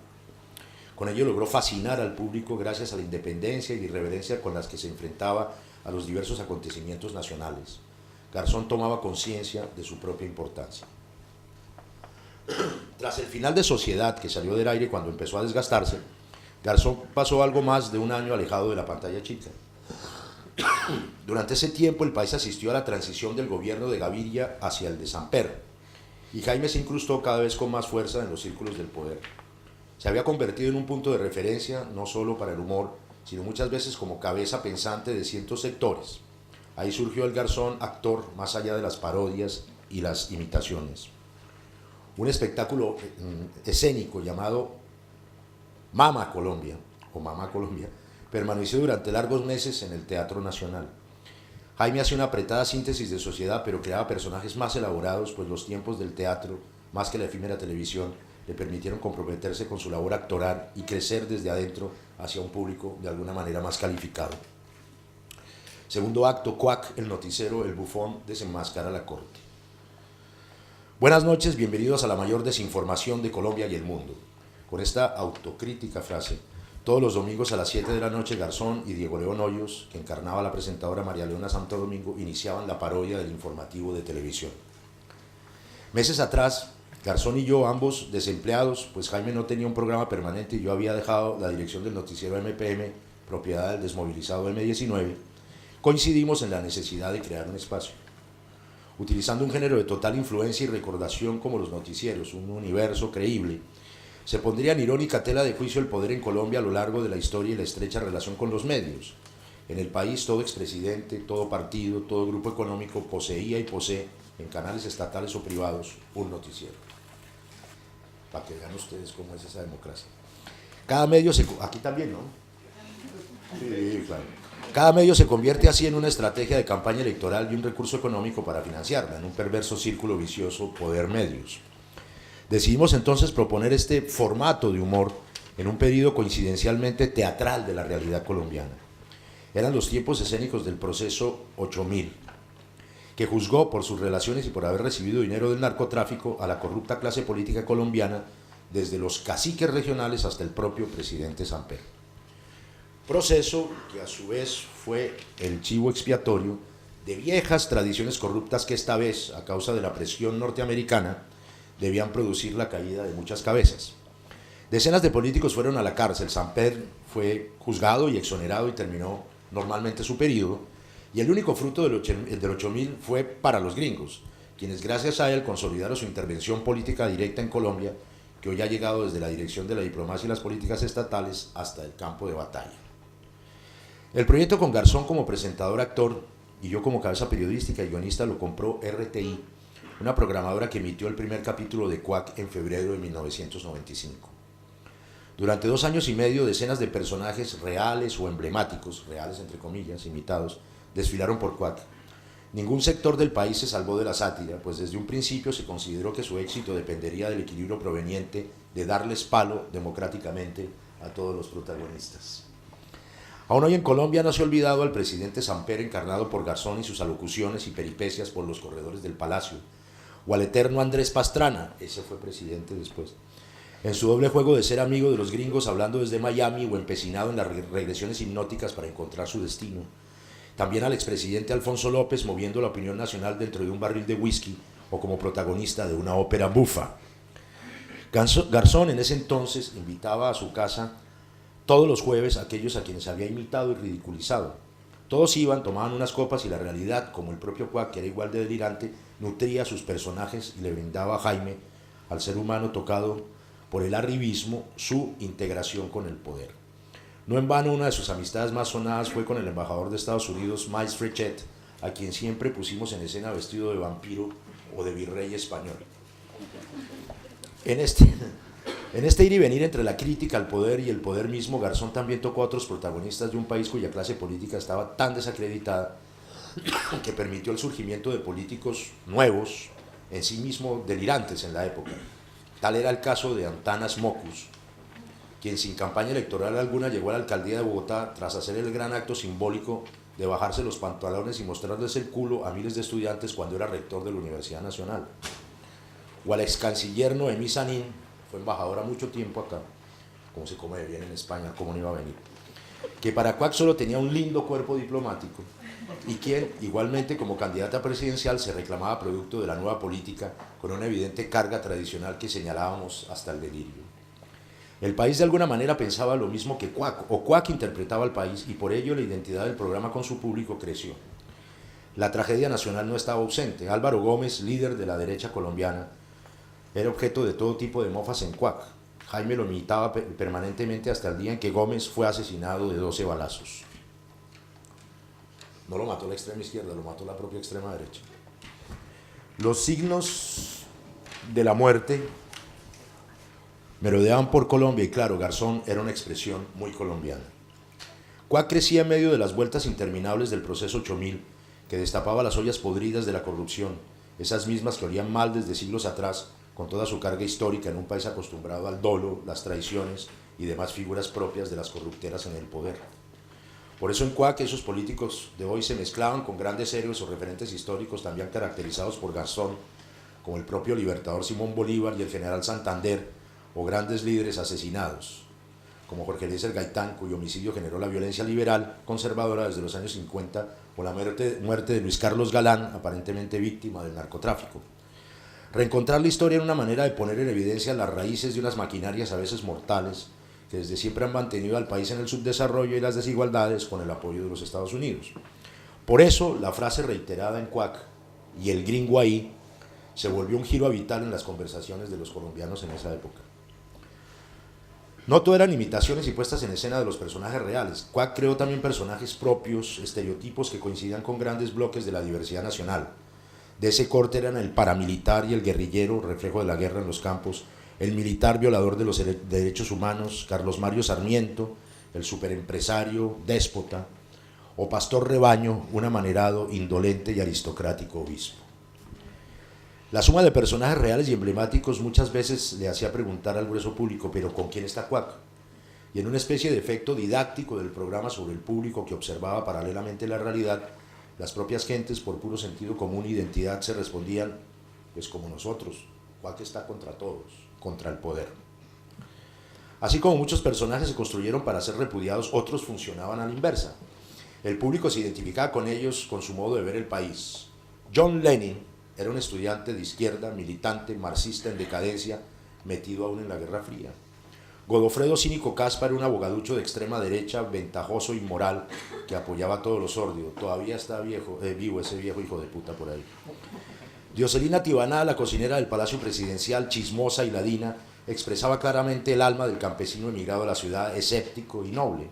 Con ello logró fascinar al público gracias a la independencia y irreverencia con las que se enfrentaba a los diversos acontecimientos nacionales. Garzón tomaba conciencia de su propia importancia. Tras el final de Sociedad, que salió del aire cuando empezó a desgastarse, Garzón pasó algo más de un año alejado de la pantalla chica. Durante ese tiempo el país asistió a la transición del gobierno de Gaviria hacia el de Samper, y Jaime se incrustó cada vez con más fuerza en los círculos del poder. Se había convertido en un punto de referencia no solo para el humor, sino muchas veces como cabeza pensante de ciertos sectores. Ahí surgió el Garzón actor más allá de las parodias y las imitaciones. Un espectáculo escénico llamado Mama Colombia, o Mamá Colombia, permaneció durante largos meses en el Teatro Nacional. Jaime hacía una apretada síntesis de Sociedad, pero creaba personajes más elaborados, pues los tiempos del teatro, más que la efímera televisión, le permitieron comprometerse con su labor actoral y crecer desde adentro hacia un público de alguna manera más calificado. Segundo acto, Cuac, el noticiero, el bufón desenmascara la corte. Buenas noches, bienvenidos a la mayor desinformación de Colombia y el mundo. Con esta autocrítica frase, todos los domingos a las 7 de la noche, Garzón y Diego León Hoyos, que encarnaba a la presentadora María Leona Santo Domingo, iniciaban la parodia del informativo de televisión. Meses atrás, Garzón y yo, ambos desempleados, pues Jaime no tenía un programa permanente y yo había dejado la dirección del noticiero MPM, propiedad del desmovilizado M19, coincidimos en la necesidad de crear un espacio. Utilizando un género de total influencia y recordación como los noticieros, un universo creíble, se pondría en irónica tela de juicio el poder en Colombia a lo largo de la historia y la estrecha relación con los medios. En el país, todo expresidente, todo partido, todo grupo económico poseía y posee, en canales estatales o privados, un noticiero. Para que vean ustedes cómo es esa democracia. Cada medio aquí también, ¿no? Sí, claro. Cada medio se convierte así en una estrategia de campaña electoral y un recurso económico para financiarla, en un perverso círculo vicioso poder-medios. Decidimos entonces proponer este formato de humor en un periodo coincidencialmente teatral de la realidad colombiana. Eran los tiempos escénicos del proceso 8000, que juzgó por sus relaciones y por haber recibido dinero del narcotráfico a la corrupta clase política colombiana, desde los caciques regionales hasta el propio presidente Samper. Proceso que a su vez fue el chivo expiatorio de viejas tradiciones corruptas que esta vez, a causa de la presión norteamericana, debían producir la caída de muchas cabezas. Decenas de políticos fueron a la cárcel, Samper fue juzgado y exonerado y terminó normalmente su periodo, y el único fruto del 8000 fue para los gringos, quienes gracias a él consolidaron su intervención política directa en Colombia, que hoy ha llegado desde la dirección de la diplomacia y las políticas estatales hasta el campo de batalla. El proyecto con Garzón como presentador, actor y yo como cabeza periodística y guionista lo compró RTI, una programadora que emitió el primer capítulo de Quack en febrero de 1995. Durante 2 años y medio, decenas de personajes reales o emblemáticos, reales entre comillas, imitados, desfilaron por Quack. Ningún sector del país se salvó de la sátira, pues desde un principio se consideró que su éxito dependería del equilibrio proveniente de darles palo democráticamente a todos los protagonistas. Aún hoy en Colombia no se ha olvidado al presidente Samper encarnado por Garzón y sus alocuciones y peripecias por los corredores del Palacio, o al eterno Andrés Pastrana, ese fue presidente después, en su doble juego de ser amigo de los gringos hablando desde Miami o empecinado en las regresiones hipnóticas para encontrar su destino. También al expresidente Alfonso López moviendo la opinión nacional dentro de un barril de whisky o como protagonista de una ópera bufa. Garzón en ese entonces invitaba a su casa todos los jueves a aquellos a quienes había imitado y ridiculizado. Todos iban, tomaban unas copas y la realidad, como el propio Quack, que era igual de delirante, nutría a sus personajes y le brindaba a Jaime, al ser humano tocado por el arribismo, su integración con el poder. No en vano, una de sus amistades más sonadas fue con el embajador de Estados Unidos, Miles Frechet, a quien siempre pusimos en escena vestido de vampiro o de virrey español. En este ir y venir entre la crítica al poder y el poder mismo, Garzón también tocó a otros protagonistas de un país cuya clase política estaba tan desacreditada que permitió el surgimiento de políticos nuevos, en sí mismo delirantes en la época. Tal era el caso de Antanas Mockus, quien sin campaña electoral alguna llegó a la alcaldía de Bogotá tras hacer el gran acto simbólico de bajarse los pantalones y mostrarles el culo a miles de estudiantes cuando era rector de la Universidad Nacional. O al ex canciller Noemí Sanín, fue embajadora mucho tiempo acá, como se come bien en España, cómo no iba a venir, que para Quack solo tenía un lindo cuerpo diplomático y quien, igualmente como candidata presidencial, se reclamaba producto de la nueva política con una evidente carga tradicional que señalábamos hasta el delirio. El país de alguna manera pensaba lo mismo que Quack, o Quack interpretaba al país, y por ello la identidad del programa con su público creció. La tragedia nacional no estaba ausente. Álvaro Gómez, líder de la derecha colombiana, era objeto de todo tipo de mofas en Quack. Jaime lo imitaba permanentemente hasta el día en que Gómez fue asesinado de 12 balazos. No lo mató la extrema izquierda, lo mató la propia extrema derecha. Los signos de la muerte merodeaban por Colombia y claro, Garzón era una expresión muy colombiana. Quack crecía en medio de las vueltas interminables del proceso 8000 que destapaba las ollas podridas de la corrupción, esas mismas que olían mal desde siglos atrás, con toda su carga histórica en un país acostumbrado al dolo, las traiciones y demás figuras propias de las corrupteras en el poder. Por eso en Quack esos políticos de hoy se mezclaban con grandes héroes o referentes históricos también caracterizados por Garzón, como el propio libertador Simón Bolívar y el general Santander, o grandes líderes asesinados, como Jorge Eliezer Gaitán, cuyo homicidio generó la violencia liberal conservadora desde los años 50, o la muerte de Luis Carlos Galán, aparentemente víctima del narcotráfico. Reencontrar la historia en una manera de poner en evidencia las raíces de unas maquinarias a veces mortales, que desde siempre han mantenido al país en el subdesarrollo y las desigualdades con el apoyo de los Estados Unidos. Por eso, la frase reiterada en Quack, y el gringo ahí, se volvió un giro vital en las conversaciones de los colombianos en esa época. No todo eran imitaciones y puestas en escena de los personajes reales. Quack creó también personajes propios, estereotipos que coincidían con grandes bloques de la diversidad nacional. De ese corte eran el paramilitar y el guerrillero, reflejo de la guerra en los campos, el militar violador de los derechos humanos, Carlos Mario Sarmiento, el superempresario, déspota, o pastor rebaño, un amanerado, indolente y aristocrático obispo. La suma de personajes reales y emblemáticos muchas veces le hacía preguntar al grueso público, ¿pero con quién está Quack? Y en una especie de efecto didáctico del programa sobre el público que observaba paralelamente la realidad, las propias gentes, por puro sentido común e identidad, se respondían, pues como nosotros, Quack está contra todos, contra el poder. Así como muchos personajes se construyeron para ser repudiados, otros funcionaban a la inversa. El público se identificaba con ellos, con su modo de ver el país. John Lennon era un estudiante de izquierda, militante, marxista en decadencia, metido aún en la Guerra Fría. Godofredo Cínico Caspa era un abogaducho de extrema derecha, ventajoso y moral, que apoyaba todo lo sórdido. Todavía está vivo ese viejo hijo de puta por ahí. Dioselina Tibaná, la cocinera del Palacio Presidencial, chismosa y ladina, expresaba claramente el alma del campesino emigrado a la ciudad, escéptico y noble.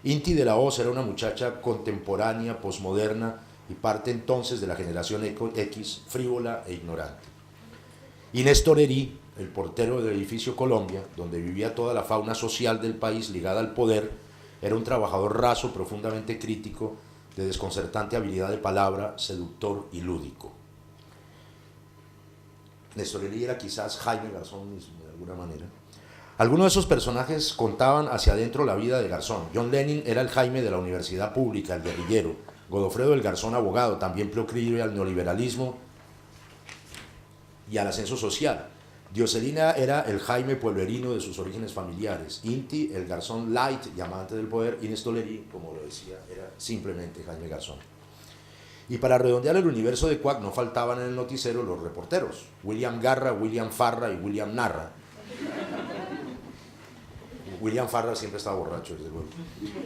Inti de la Hoz era una muchacha contemporánea, posmoderna y parte entonces de la generación X, frívola e ignorante. Inés Torerí, el portero del edificio Colombia, donde vivía toda la fauna social del país ligada al poder, era un trabajador raso, profundamente crítico, de desconcertante habilidad de palabra, seductor y lúdico. Néstor Torerí era quizás Jaime Garzón mismo, de alguna manera. Algunos de esos personajes contaban hacia adentro la vida de Garzón. John Lenin era el Jaime de la universidad pública, el guerrillero. Godofredo del Garzón, abogado, también proclive al neoliberalismo y al ascenso social. Dioselina era el Jaime pueblerino de sus orígenes familiares. Inti, el Garzón light y amante del poder. Inés Tolerí, como lo decía, era simplemente Jaime Garzón. Y para redondear el universo de Quack no faltaban en el noticiero los reporteros. William Garra, William Farra y William Narra. William Farra siempre estaba borracho, desde luego.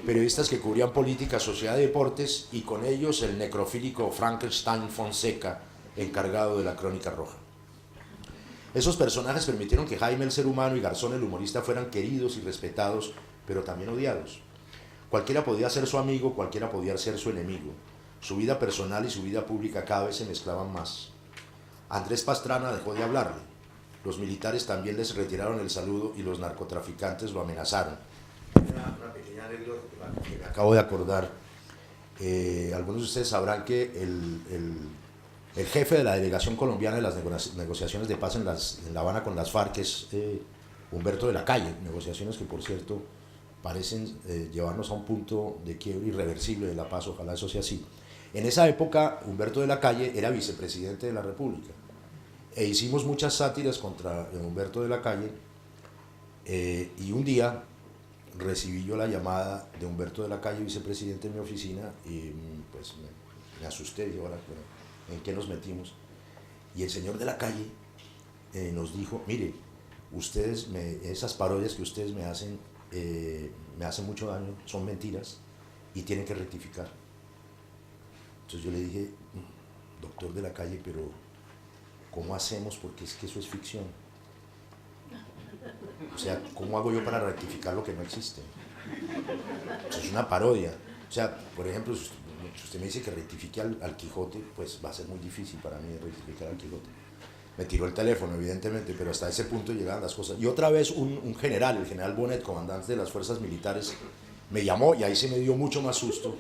Periodistas que cubrían política, sociedad y deportes, y con ellos el necrofílico Frankenstein Fonseca, encargado de la Crónica Roja. Esos personajes permitieron que Jaime el ser humano y Garzón el humorista fueran queridos y respetados, pero también odiados. Cualquiera podía ser su amigo, cualquiera podía ser su enemigo. Su vida personal y su vida pública cada vez se mezclaban más. Andrés Pastrana dejó de hablarle. Los militares también les retiraron el saludo y los narcotraficantes lo amenazaron. Una pequeña anécdota que me acabo de acordar. Algunos de ustedes sabrán que el jefe de la delegación colombiana de las negociaciones de paz en La Habana con las FARC es Humberto de la Calle, negociaciones que por cierto parecen llevarnos a un punto de quiebre irreversible de la paz, ojalá eso sea así. En esa época Humberto de la Calle era vicepresidente de la República e hicimos muchas sátiras contra Humberto de la Calle y un día recibí yo la llamada de Humberto de la Calle, vicepresidente en mi oficina, y pues me asusté, y ahora ¿en qué nos metimos? Y el señor de la Calle nos dijo, mire, ustedes, esas parodias que ustedes me hacen mucho daño, son mentiras y tienen que rectificar. Entonces yo le dije, doctor de la Calle, pero ¿cómo hacemos? Porque es que eso es ficción. O sea, ¿cómo hago yo para rectificar lo que no existe? Eso es una parodia. O sea, por ejemplo, si usted me dice que rectifique al Quijote, pues va a ser muy difícil para mí rectificar al Quijote. Me tiró el teléfono, evidentemente, pero hasta ese punto llegaban las cosas. Y otra vez un general, el general Bonet, comandante de las fuerzas militares, me llamó y ahí se me dio mucho más susto.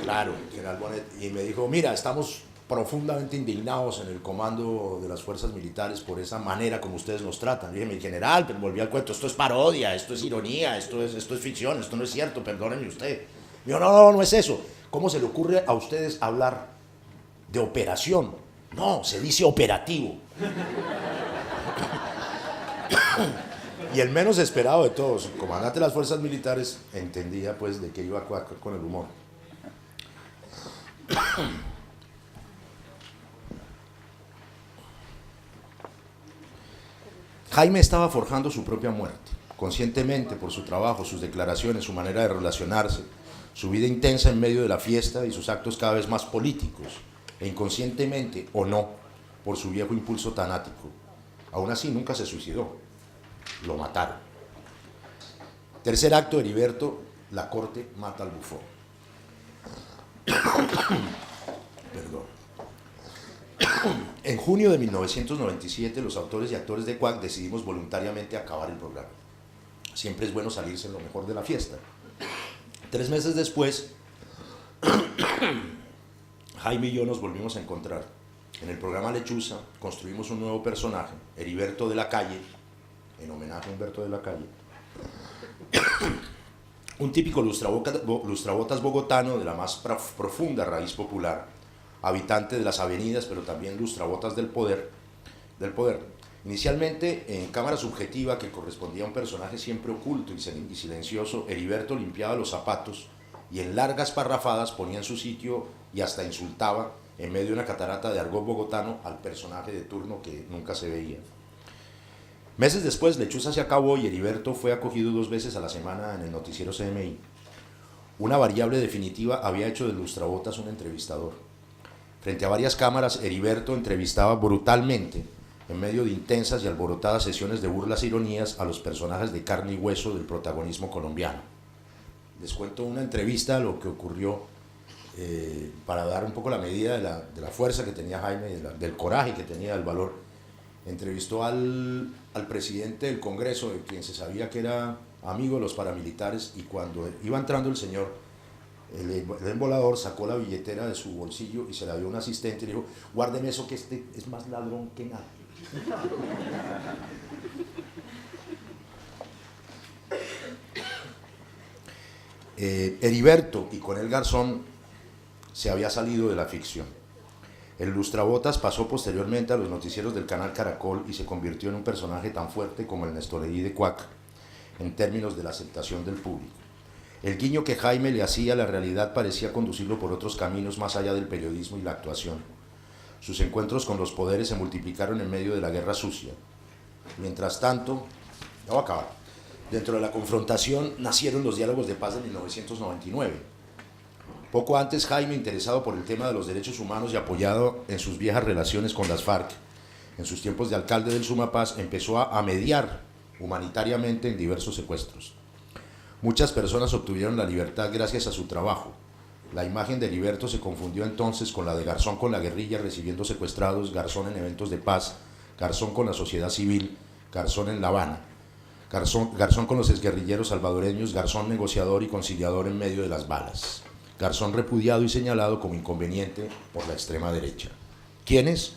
Claro, el general Bonet, y me dijo, mira, estamos profundamente indignados en el comando de las fuerzas militares por esa manera como ustedes nos tratan. Y dije, mi general, pero volví al cuento, esto es parodia, esto es ironía, esto es ficción, esto no es cierto, perdónenme usted. Me dijo, no es eso. ¿Cómo se le ocurre a ustedes hablar de operación? No, se dice operativo. Y el menos esperado de todos, el comandante de las fuerzas militares, entendía pues de qué iba con el humor. Jaime estaba forjando su propia muerte, conscientemente por su trabajo, sus declaraciones, su manera de relacionarse, su vida intensa en medio de la fiesta y sus actos cada vez más políticos, e inconscientemente o no, por su viejo impulso tanático. Aún así nunca se suicidó, lo mataron. Tercer acto, Heriberto, la corte mata al bufón. Perdón. En junio de 1997, los autores y actores de Quack decidimos voluntariamente acabar el programa. Siempre es bueno salirse en lo mejor de la fiesta. 3 meses después, Jaime y yo nos volvimos a encontrar. En el programa Lechuza construimos un nuevo personaje, Heriberto de la Calle, en homenaje a Humberto de la Calle. Un típico lustrabotas bogotano de la más profunda raíz popular, habitante de las avenidas, pero también lustrabotas del poder. Inicialmente, en cámara subjetiva que correspondía a un personaje siempre oculto y silencioso, Heriberto limpiaba los zapatos y en largas parrafadas ponía en su sitio y hasta insultaba, en medio de una catarata de argot bogotano, al personaje de turno que nunca se veía. Meses después, Lechuza se acabó y Heriberto fue acogido 2 veces a la semana en el noticiero CMI. Una variable definitiva había hecho de lustrabotas un entrevistador. Frente a varias cámaras, Heriberto entrevistaba brutalmente, en medio de intensas y alborotadas sesiones de burlas e ironías, a los personajes de carne y hueso del protagonismo colombiano. les cuento una entrevista de lo que ocurrió para dar un poco la medida de la fuerza que tenía Jaime, del coraje que tenía, del valor. Entrevistó al presidente del Congreso, de quien se sabía que era amigo de los paramilitares, y cuando iba entrando el señor, el embolador sacó la billetera de su bolsillo y se la dio a un asistente y le dijo: guarden eso, que este es más ladrón que nada. Heriberto, y con él Garzón, se había salido de la ficción. El lustrabotas pasó posteriormente a los noticieros del canal Caracol y se convirtió en un personaje tan fuerte como el Nestoreí de Cuac en términos de la aceptación del público. El guiño que Jaime le hacía a la realidad parecía conducirlo por otros caminos más allá del periodismo y la actuación. Sus encuentros con los poderes se multiplicaron en medio de la guerra sucia. Mientras tanto, ya voy a acabar. Dentro de la confrontación nacieron los diálogos de paz de 1999. Poco antes, Jaime, interesado por el tema de los derechos humanos y apoyado en sus viejas relaciones con las FARC, en sus tiempos de alcalde del Sumapaz, empezó a mediar humanitariamente en diversos secuestros. Muchas personas obtuvieron la libertad gracias a su trabajo. La imagen de Heriberto se confundió entonces con la de Garzón con la guerrilla recibiendo secuestrados, Garzón en eventos de paz, Garzón con la sociedad civil, Garzón en La Habana, Garzón con los exguerrilleros salvadoreños, Garzón negociador y conciliador en medio de las balas, Garzón repudiado y señalado como inconveniente por la extrema derecha. ¿Quiénes?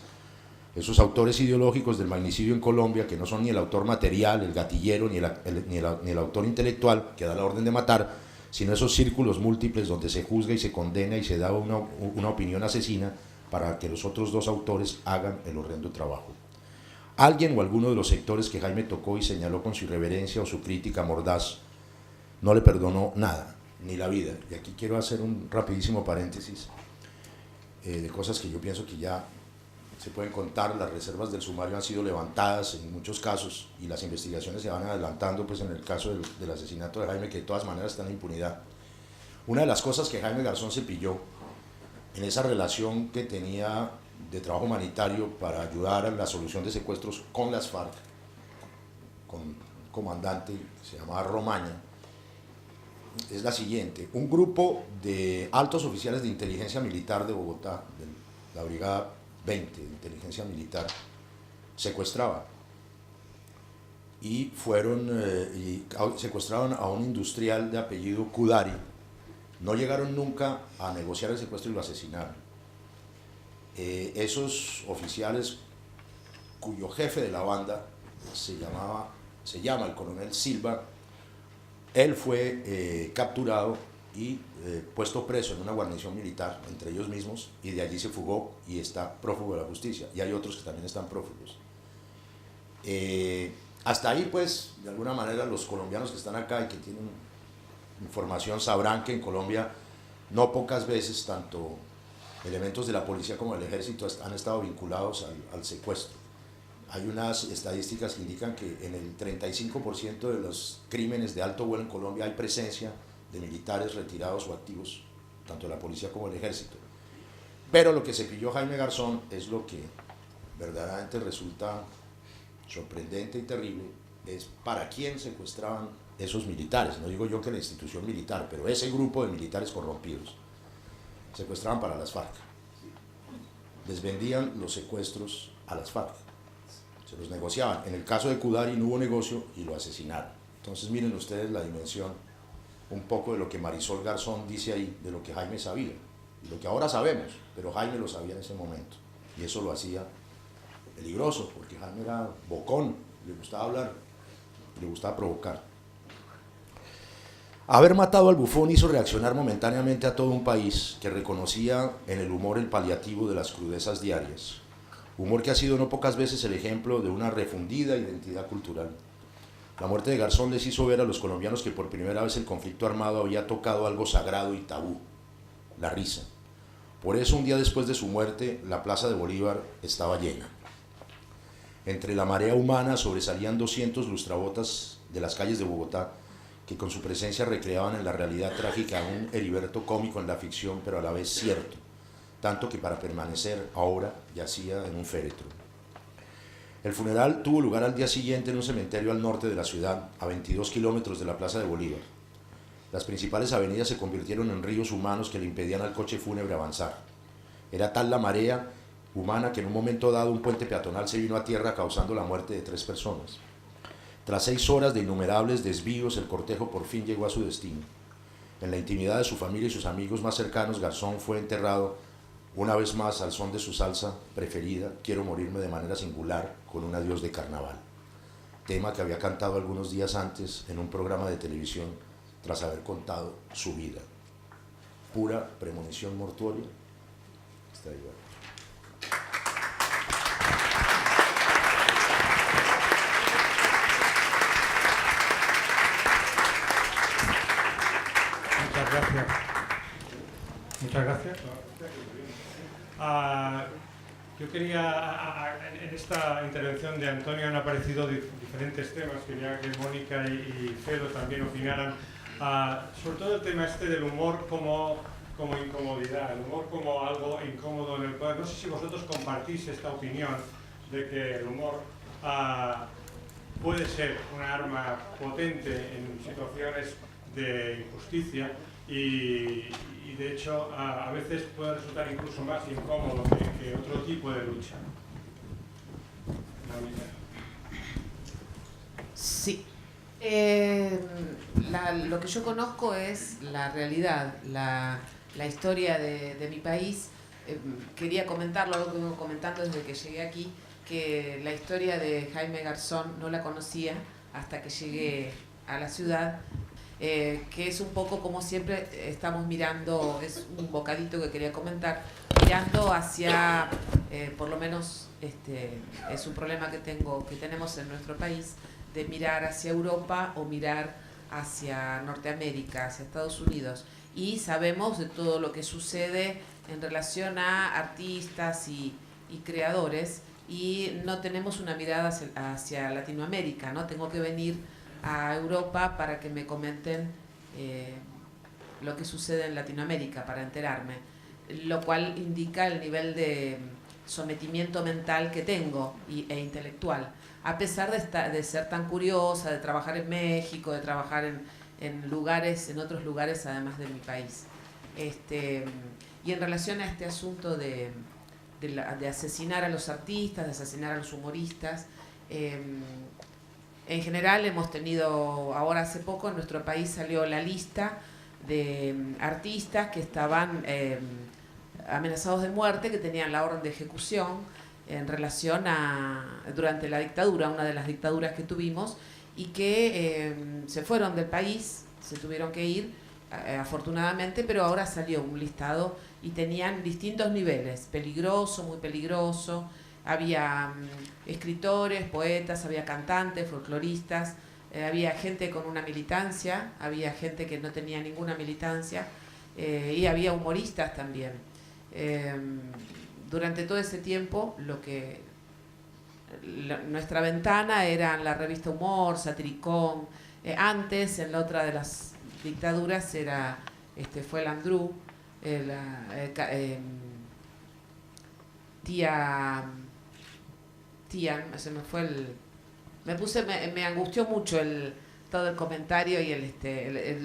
Esos autores ideológicos del magnicidio en Colombia, que no son ni el autor material, el gatillero, ni el autor intelectual que da la orden de matar, sino esos círculos múltiples donde se juzga y se condena y se da una opinión asesina para que los otros dos autores hagan el horrendo trabajo. Alguien o alguno de los sectores que Jaime tocó y señaló con su irreverencia o su crítica mordaz no le perdonó nada, ni la vida. Y aquí quiero hacer un rapidísimo paréntesis de cosas que yo pienso que ya se pueden contar. Las reservas del sumario han sido levantadas en muchos casos y las investigaciones se van adelantando, pues en el caso del asesinato de Jaime, que de todas maneras está en impunidad. Una de las cosas que Jaime Garzón se pilló en esa relación que tenía de trabajo humanitario para ayudar a la solución de secuestros con las FARC, con un comandante que se llamaba Romaña, es la siguiente: un grupo de altos oficiales de inteligencia militar de Bogotá, de la Brigada 20 de inteligencia militar, secuestraba y secuestraron a un industrial de apellido Kudari. No llegaron nunca a negociar el secuestro y lo asesinaron. Esos oficiales, cuyo jefe de la banda se llama el coronel Silva, él fue capturado y puesto preso en una guarnición militar entre ellos mismos, y de allí se fugó y está prófugo de la justicia, y hay otros que también están prófugos. Hasta ahí, pues, de alguna manera los colombianos que están acá y que tienen información sabrán que en Colombia no pocas veces tanto elementos de la policía como del ejército han estado vinculados al secuestro. Hay unas estadísticas que indican que en el 35% de los crímenes de alto vuelo en Colombia hay presencia de militares retirados o activos, tanto de la policía como del ejército. Pero lo que se pilló Jaime Garzón es lo que verdaderamente resulta sorprendente y terrible, es para quién secuestraban esos militares. No digo yo que la institución militar, pero ese grupo de militares corrompidos secuestraban para las FARC. Les vendían los secuestros a las FARC, se los negociaban. En el caso de Kudari no hubo negocio y lo asesinaron. Entonces miren ustedes la dimensión un poco de lo que Marisol Garzón dice ahí, de lo que Jaime sabía, y lo que ahora sabemos, pero Jaime lo sabía en ese momento, y eso lo hacía peligroso, porque Jaime era bocón, le gustaba hablar, le gustaba provocar. Haber matado al bufón hizo reaccionar momentáneamente a todo un país que reconocía en el humor el paliativo de las crudezas diarias, humor que ha sido no pocas veces el ejemplo de una refundida identidad cultural. La muerte de Garzón les hizo ver a los colombianos que por primera vez el conflicto armado había tocado algo sagrado y tabú, la risa. Por eso, un día después de su muerte, la Plaza de Bolívar estaba llena. Entre la marea humana sobresalían 200 lustrabotas de las calles de Bogotá, que con su presencia recreaban en la realidad trágica un Heriberto cómico en la ficción, pero a la vez cierto, tanto que para permanecer ahora yacía en un féretro. El funeral tuvo lugar al día siguiente en un cementerio al norte de la ciudad, a 22 kilómetros de la Plaza de Bolívar. Las principales avenidas se convirtieron en ríos humanos que le impedían al coche fúnebre avanzar. Era tal la marea humana que en un momento dado un puente peatonal se vino a tierra causando la muerte de 3 personas. Tras 6 horas de innumerables desvíos, el cortejo por fin llegó a su destino. En la intimidad de su familia y sus amigos más cercanos, Garzón fue enterrado una vez más al son de su salsa preferida, Quiero morirme de manera singular, con un adiós de carnaval. Tema que había cantado algunos días antes en un programa de televisión tras haber contado su vida. Pura premonición mortuoria. Está ahí, ¿verdad? Muchas gracias. Muchas gracias. Yo quería, en esta intervención de Antonio han aparecido diferentes temas, quería que Mónica y Fedo también opinaran, sobre todo el tema este del humor como incomodidad, el humor como algo incómodo en el poder. No sé si vosotros compartís esta opinión de que el humor puede ser una arma potente en situaciones de injusticia y de hecho a veces puede resultar incluso más incómodo que otro tipo de lucha. Sí. Lo que yo conozco es la realidad, la historia de mi país. Quería comentarlo, lo que vengo comentando desde que llegué aquí, que la historia de Jaime Garzón no la conocía hasta que llegué a la ciudad. Que es un poco como siempre estamos mirando, es un bocadito que quería comentar, mirando hacia, por lo menos es un problema que tenemos en nuestro país, de mirar hacia Europa o mirar hacia Norteamérica, hacia Estados Unidos. Y sabemos de todo lo que sucede en relación a artistas y creadores, y no tenemos una mirada hacia Latinoamérica, ¿no? Tengo que venir a Europa para que me comenten lo que sucede en Latinoamérica, para enterarme, lo cual indica el nivel de sometimiento mental que tengo e intelectual, a pesar de ser tan curiosa, de trabajar en México, de trabajar en otros lugares además de mi país. Y en relación a este asunto de asesinar a los artistas, de asesinar a los humoristas, en general hemos tenido, ahora hace poco en nuestro país salió la lista de artistas que estaban amenazados de muerte, que tenían la orden de ejecución en relación durante la dictadura, una de las dictaduras que tuvimos, y que se fueron del país, se tuvieron que ir afortunadamente, pero ahora salió un listado y tenían distintos niveles, peligroso, muy peligroso. Había escritores, poetas, había cantantes, folcloristas, había gente con una militancia, había gente que no tenía ninguna militancia, y había humoristas también. Durante todo ese tiempo, nuestra ventana era la revista Humor, Satiricón. Antes, en la otra de las dictaduras, fue el Andrú, se me fue me angustió mucho todo el comentario y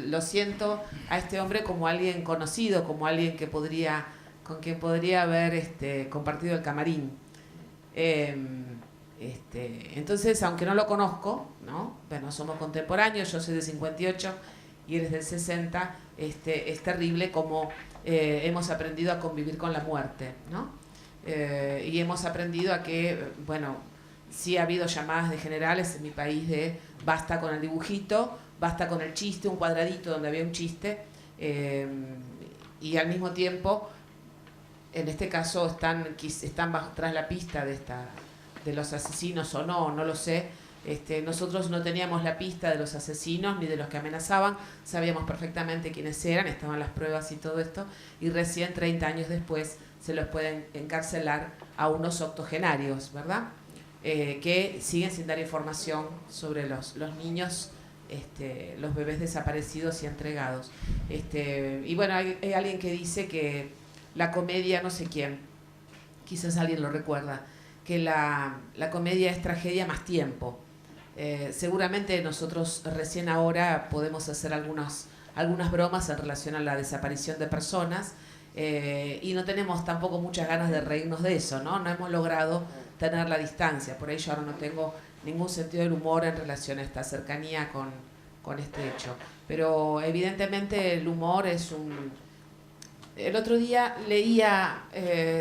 lo siento a este hombre como alguien conocido, como alguien con quien podría haber compartido el camarín. Entonces, aunque no lo conozco, ¿no? Bueno, somos contemporáneos, yo soy de 58 y él es del 60, es terrible como hemos aprendido a convivir con la muerte, ¿no? Y hemos aprendido a que, bueno, sí ha habido llamadas de generales en mi país de basta con el dibujito, basta con el chiste, un cuadradito donde había un chiste, y al mismo tiempo, en este caso, están tras la pista de los asesinos o no lo sé. Nosotros no teníamos la pista de los asesinos ni de los que amenazaban, sabíamos perfectamente quiénes eran, estaban las pruebas y todo esto, y recién 30 años después se los pueden encarcelar a unos octogenarios, ¿verdad? Que siguen sin dar información sobre los niños, los bebés desaparecidos y entregados. Y bueno, hay alguien que dice que la comedia, no sé quién, quizás alguien lo recuerda, que la comedia es tragedia más tiempo. Seguramente nosotros recién ahora podemos hacer algunas algunas bromas en relación a la desaparición de personas, y no tenemos tampoco muchas ganas de reírnos de eso, ¿no? No hemos logrado tener la distancia, por ello ahora no tengo ningún sentido del humor en relación a esta cercanía con este hecho. Pero evidentemente el humor es un... El otro día leía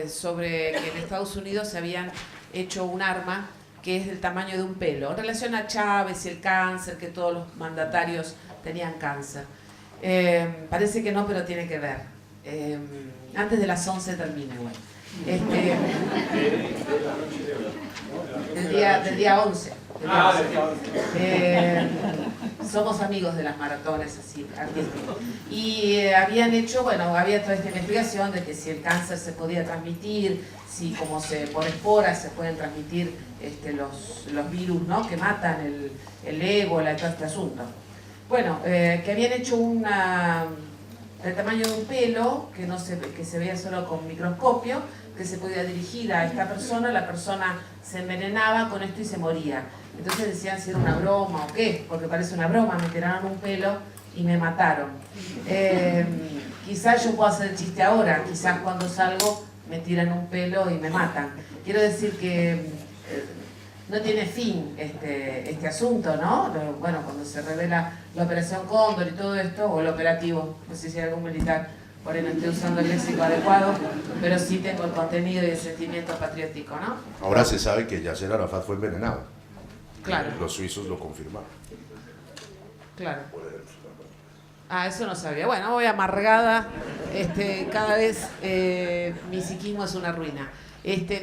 sobre que en Estados Unidos se habían hecho un arma que es del tamaño de un pelo, en relación a Chávez y el cáncer, que todos los mandatarios tenían cáncer. Parece que no, pero tiene que ver. Antes de las 11 termina igual. Del día 11. Somos amigos de las maratones así, artísticas. Y habían hecho, bueno, había toda esta investigación de que si el cáncer se podía transmitir, si como por esporas se pueden transmitir los virus, ¿no?, que matan el ébola y todo este asunto. Bueno, que habían hecho del tamaño de un pelo, que se veía solo con microscopio, que se podía dirigir a esta persona, la persona se envenenaba con esto y se moría. Entonces decían si era una broma o qué, porque parece una broma, me tiraron un pelo y me mataron. Quizás yo puedo hacer el chiste ahora, quizás cuando salgo me tiran un pelo y me matan. Quiero decir que no tiene fin este asunto, ¿no? Bueno, cuando se revela la Operación Cóndor y todo esto, o el operativo, no sé si hay algún militar, por ahí no estoy usando el léxico adecuado, pero sí tengo el contenido y el sentimiento patriótico, ¿no? Ahora se sabe que Yasser Arafat fue envenenado. Claro. Los suizos lo confirmaron. Claro. Eso no sabía. Bueno, voy amargada, cada vez mi psiquismo es una ruina.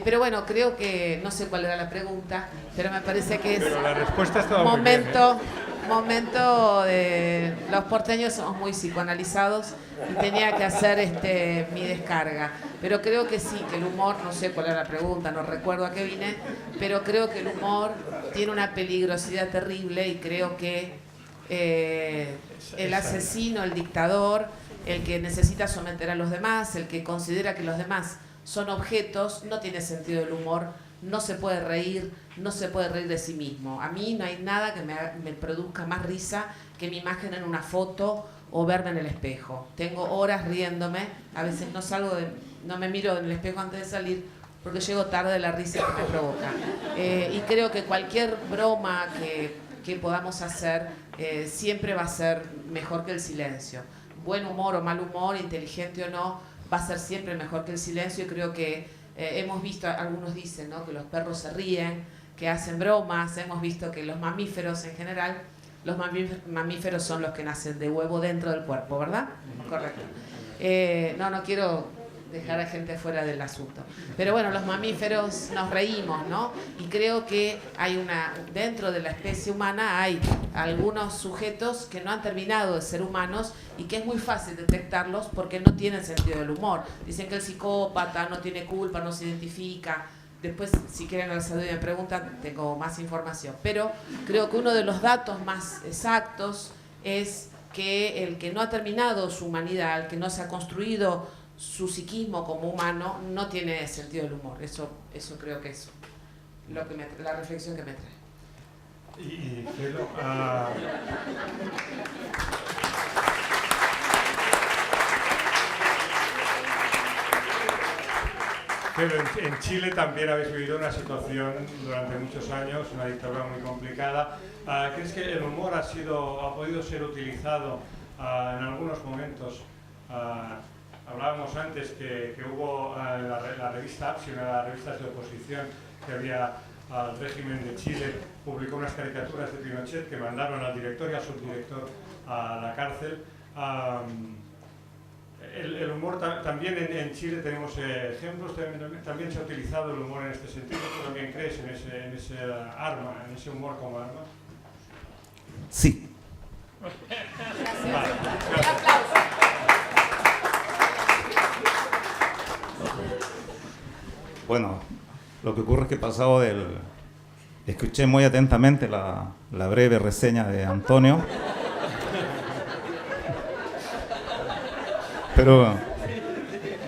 Pero bueno, creo que, no sé cuál era la pregunta, pero me parece que es pero la respuesta estaba muy bien, momento de... Los porteños somos muy psicoanalizados y tenía que hacer mi descarga. Pero creo que sí, que el humor, no sé cuál era la pregunta, no recuerdo a qué vine, pero creo que el humor tiene una peligrosidad terrible y creo que el asesino, el dictador, el que necesita someter a los demás, el que considera que los demás son objetos, no tiene sentido del humor, no se puede reír de sí mismo. A mí no hay nada que me produzca más risa que mi imagen en una foto o verme en el espejo. Tengo horas riéndome, a veces no me miro en el espejo antes de salir porque llego tarde de la risa que me provoca. Y creo que cualquier broma que podamos hacer siempre va a ser mejor que el silencio. Buen humor o mal humor, inteligente o no, va a ser siempre mejor que el silencio, y creo que hemos visto, algunos dicen, ¿no?, que los perros se ríen, que hacen bromas, hemos visto que los mamíferos en general, los mamíferos son los que nacen de huevo dentro del cuerpo, ¿verdad? Correcto. No quiero dejar a gente fuera del asunto. Pero bueno, los mamíferos nos reímos, ¿no? Y creo que dentro de la especie humana hay algunos sujetos que no han terminado de ser humanos y que es muy fácil detectarlos porque no tienen sentido del humor. Dicen que el psicópata no tiene culpa, no se identifica. Después, si quieren al saludo y me preguntan, tengo más información. Pero creo que uno de los datos más exactos es que el que no ha terminado su humanidad, el que no se ha construido su psiquismo como humano, no tiene sentido del humor. Eso creo que es la reflexión que me trae. Pero en Chile también habéis vivido una situación durante muchos años, una dictadura muy complicada. ¿Crees que el humor ha podido ser utilizado en algunos momentos? Hablábamos antes que hubo la revista APSI, una de las revistas de oposición que había al régimen de Chile, publicó unas caricaturas de Pinochet que mandaron al director y al subdirector a la cárcel. El humor también en Chile tenemos ejemplos, también se ha utilizado el humor en este sentido. ¿Tú también crees en ese arma, en ese humor como arma? Sí. Vale, Bueno, lo que ocurre es que pasado escuché muy atentamente la breve reseña de Antonio, pero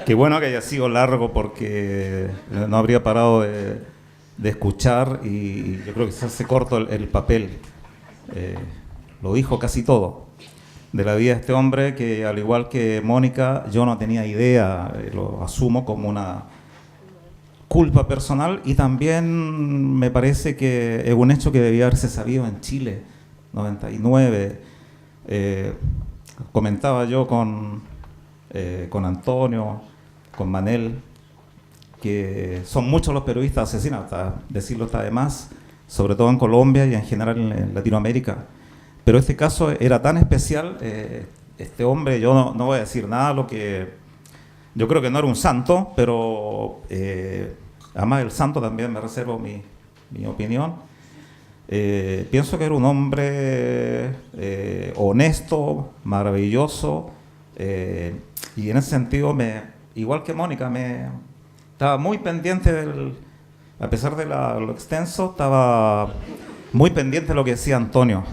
qué bueno que haya sido largo porque no habría parado de escuchar y yo creo que se hace corto el papel. Lo dijo casi todo. de la vida de este hombre que, al igual que Mónica, yo no tenía idea, lo asumo como una culpa personal, y también me parece que es un hecho que debía haberse sabido en Chile, 99. Comentaba yo con Antonio, con Manel, que son muchos los periodistas asesinados, decirlo está de más, sobre todo en Colombia y en general en Latinoamérica. Pero este caso era tan especial, este hombre, yo no voy a decir nada, lo que yo creo que no era un santo, pero además del santo también me reservo mi opinión. Pienso que era un hombre honesto, maravilloso, y en ese sentido, igual que Mónica, estaba muy pendiente a pesar de lo extenso, estaba muy pendiente de lo que decía Antonio.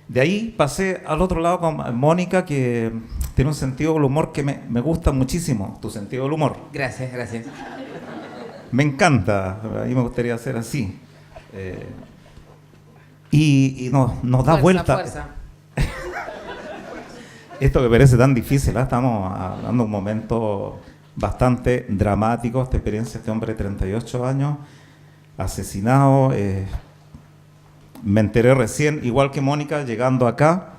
De ahí pasé al otro lado con Mónica, que tiene un sentido del humor que me gusta muchísimo, tu sentido del humor. Gracias, gracias. Me encanta, a mí me gustaría ser así. Y nos da vuelta. Fuerza. Esto que parece tan difícil, estamos hablando de un momento bastante dramático, esta experiencia, este hombre de 38 años, asesinado. Me enteré recién, igual que Mónica, llegando acá.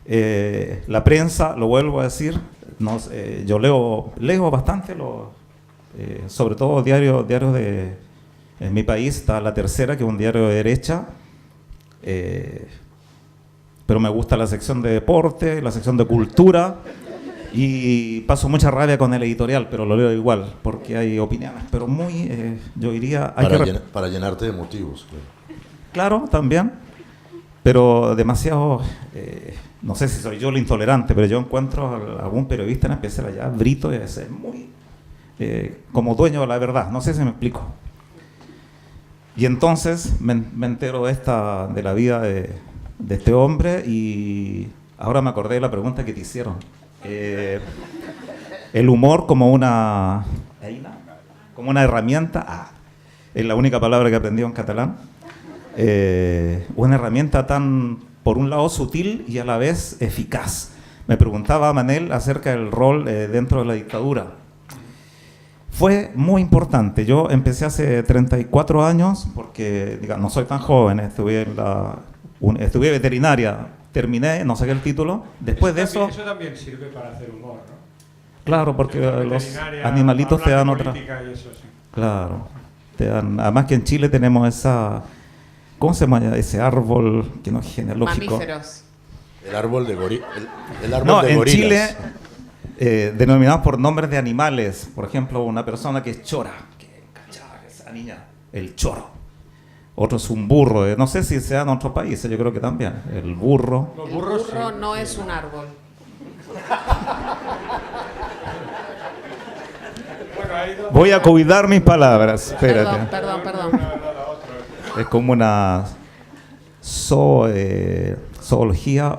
La prensa, lo vuelvo a decir, yo leo bastante, sobre todo diarios de... En mi país está La Tercera, que es un diario de derecha, pero me gusta la sección de deporte, la sección de cultura, y paso mucha rabia con el editorial, pero lo leo igual, porque hay opiniones, pero muy, yo diría... Para llenarte de motivos. Claro, también, pero demasiado, no sé si soy yo el intolerante, pero yo encuentro a algún periodista, en especial allá, Brito, y es muy como dueño de la verdad, no sé si me explico. Y entonces me entero de la vida de este hombre, y ahora me acordé de la pregunta que te hicieron. El humor como una herramienta, es la única palabra que aprendí en catalán. Una herramienta tan, por un lado, sutil y a la vez eficaz. Me preguntaba Manel acerca del rol dentro de la dictadura. Fue muy importante. Yo empecé hace 34 años, porque no soy tan joven, estudié veterinaria, terminé, no saqué el título. Después de eso... Eso también sirve para hacer humor, ¿no? Claro, porque los animalitos te dan otra... Eso, sí. Claro. Además que en Chile tenemos esa... ¿Cómo se llama ese árbol que no es genealógico? Mamíferos. El árbol de gorilas. En Chile, denominados por nombres de animales. Por ejemplo, una persona que es chora, esa niña, el choro. Otro es un burro. No sé si sea en otros países, yo creo que también. El burro. El burro no es un árbol. Voy a cuidar mis palabras. Espérate. Perdón. Es como una zoología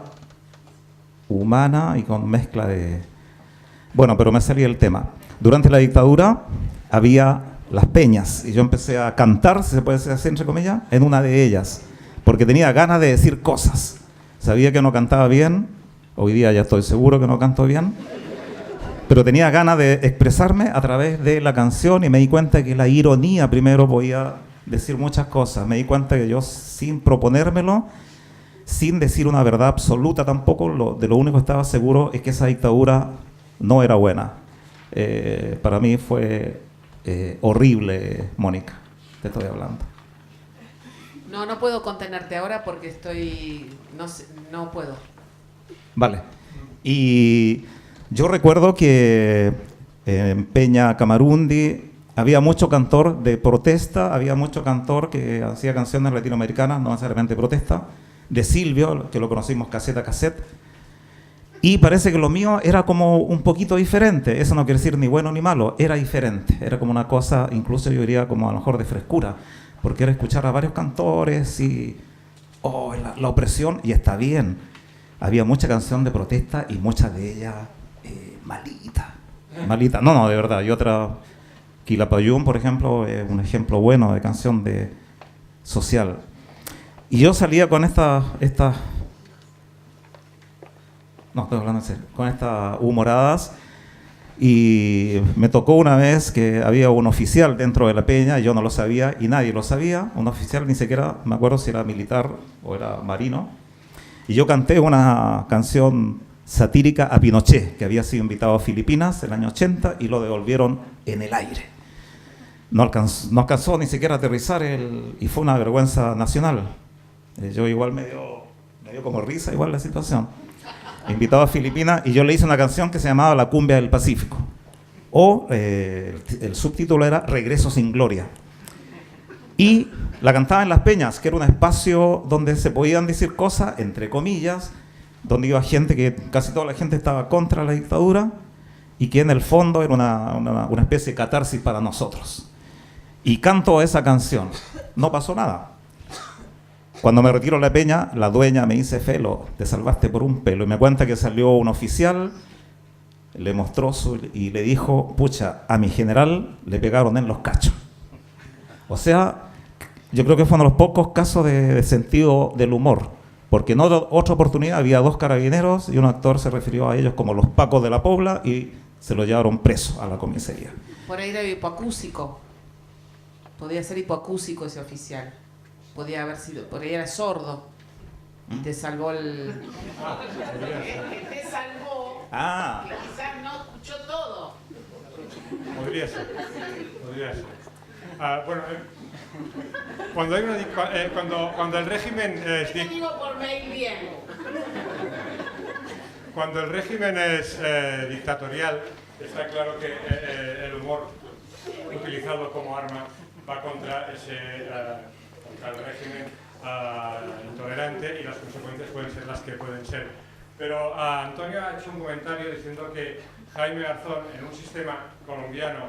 humana y con mezcla de... Bueno, pero me salía el tema. Durante la dictadura había las peñas y yo empecé a cantar, si se puede decir así entre comillas, en una de ellas, porque tenía ganas de decir cosas. Sabía que no cantaba bien, hoy día ya estoy seguro que no canto bien, pero tenía ganas de expresarme a través de la canción, y me di cuenta que la ironía primero podía decir muchas cosas. Me di cuenta que yo, sin proponérmelo, sin decir una verdad absoluta tampoco, de lo único que estaba seguro es que esa dictadura no era buena. Para mí fue horrible, Mónica, te estoy hablando. No puedo contenerte ahora porque no puedo. Vale. Y yo recuerdo que en Peña Camarundi había mucho cantor de protesta, había mucho cantor que hacía canciones latinoamericanas, no necesariamente protesta, de Silvio, que lo conocimos cassette a cassette, y parece que lo mío era como un poquito diferente. Eso no quiere decir ni bueno ni malo, era diferente, era como una cosa, incluso yo diría como a lo mejor de frescura, porque era escuchar a varios cantores y la opresión, y está bien, había mucha canción de protesta y muchas de ellas malita, no, de verdad, y otra... Quilapayún, por ejemplo, es un ejemplo bueno de canción social. Y yo salía con estas no, estoy hablando en serio, con estas humoradas. Y me tocó una vez que había un oficial dentro de la peña, yo no lo sabía y nadie lo sabía, un oficial, ni siquiera me acuerdo si era militar o era marino, y yo canté una canción satírica a Pinochet, que había sido invitado a Filipinas en el año 80 y lo devolvieron en el aire. No alcanzó ni siquiera a aterrizar y fue una vergüenza nacional. Yo igual me dio como risa igual la situación. Invitado a Filipinas y yo le hice una canción que se llamaba La Cumbia del Pacífico. O el subtítulo era Regreso sin Gloria. Y la cantaba en Las Peñas, que era un espacio donde se podían decir cosas, entre comillas, donde iba gente que casi toda la gente estaba contra la dictadura y que en el fondo era una especie de catarsis para nosotros. Y canto esa canción. No pasó nada. Cuando me retiro de la peña, la dueña me dice, Felo, te salvaste por un pelo. Y me cuenta que salió un oficial, le mostró y le dijo, pucha, a mi general le pegaron en los cachos. O sea, yo creo que fue uno de los pocos casos de sentido del humor. Porque en otra oportunidad había 2 carabineros y un actor se refirió a ellos como los pacos de la Pobla y se lo llevaron preso a la comisaría. Por ahí era hipoacúsico. Podía ser hipoacúsico ese oficial. Podía haber sido, por ahí era sordo y te salvó el... que te salvó, que quizás no escuchó todo. Podría ser. Bueno, cuando hay cuando el régimen es... Te digo por mail bien. Cuando el régimen es dictatorial, está claro que el humor utilizado como arma va contra el régimen intolerante y las consecuencias pueden ser las que pueden ser. Pero Antonio ha hecho un comentario diciendo que Jaime Garzón, en un sistema colombiano,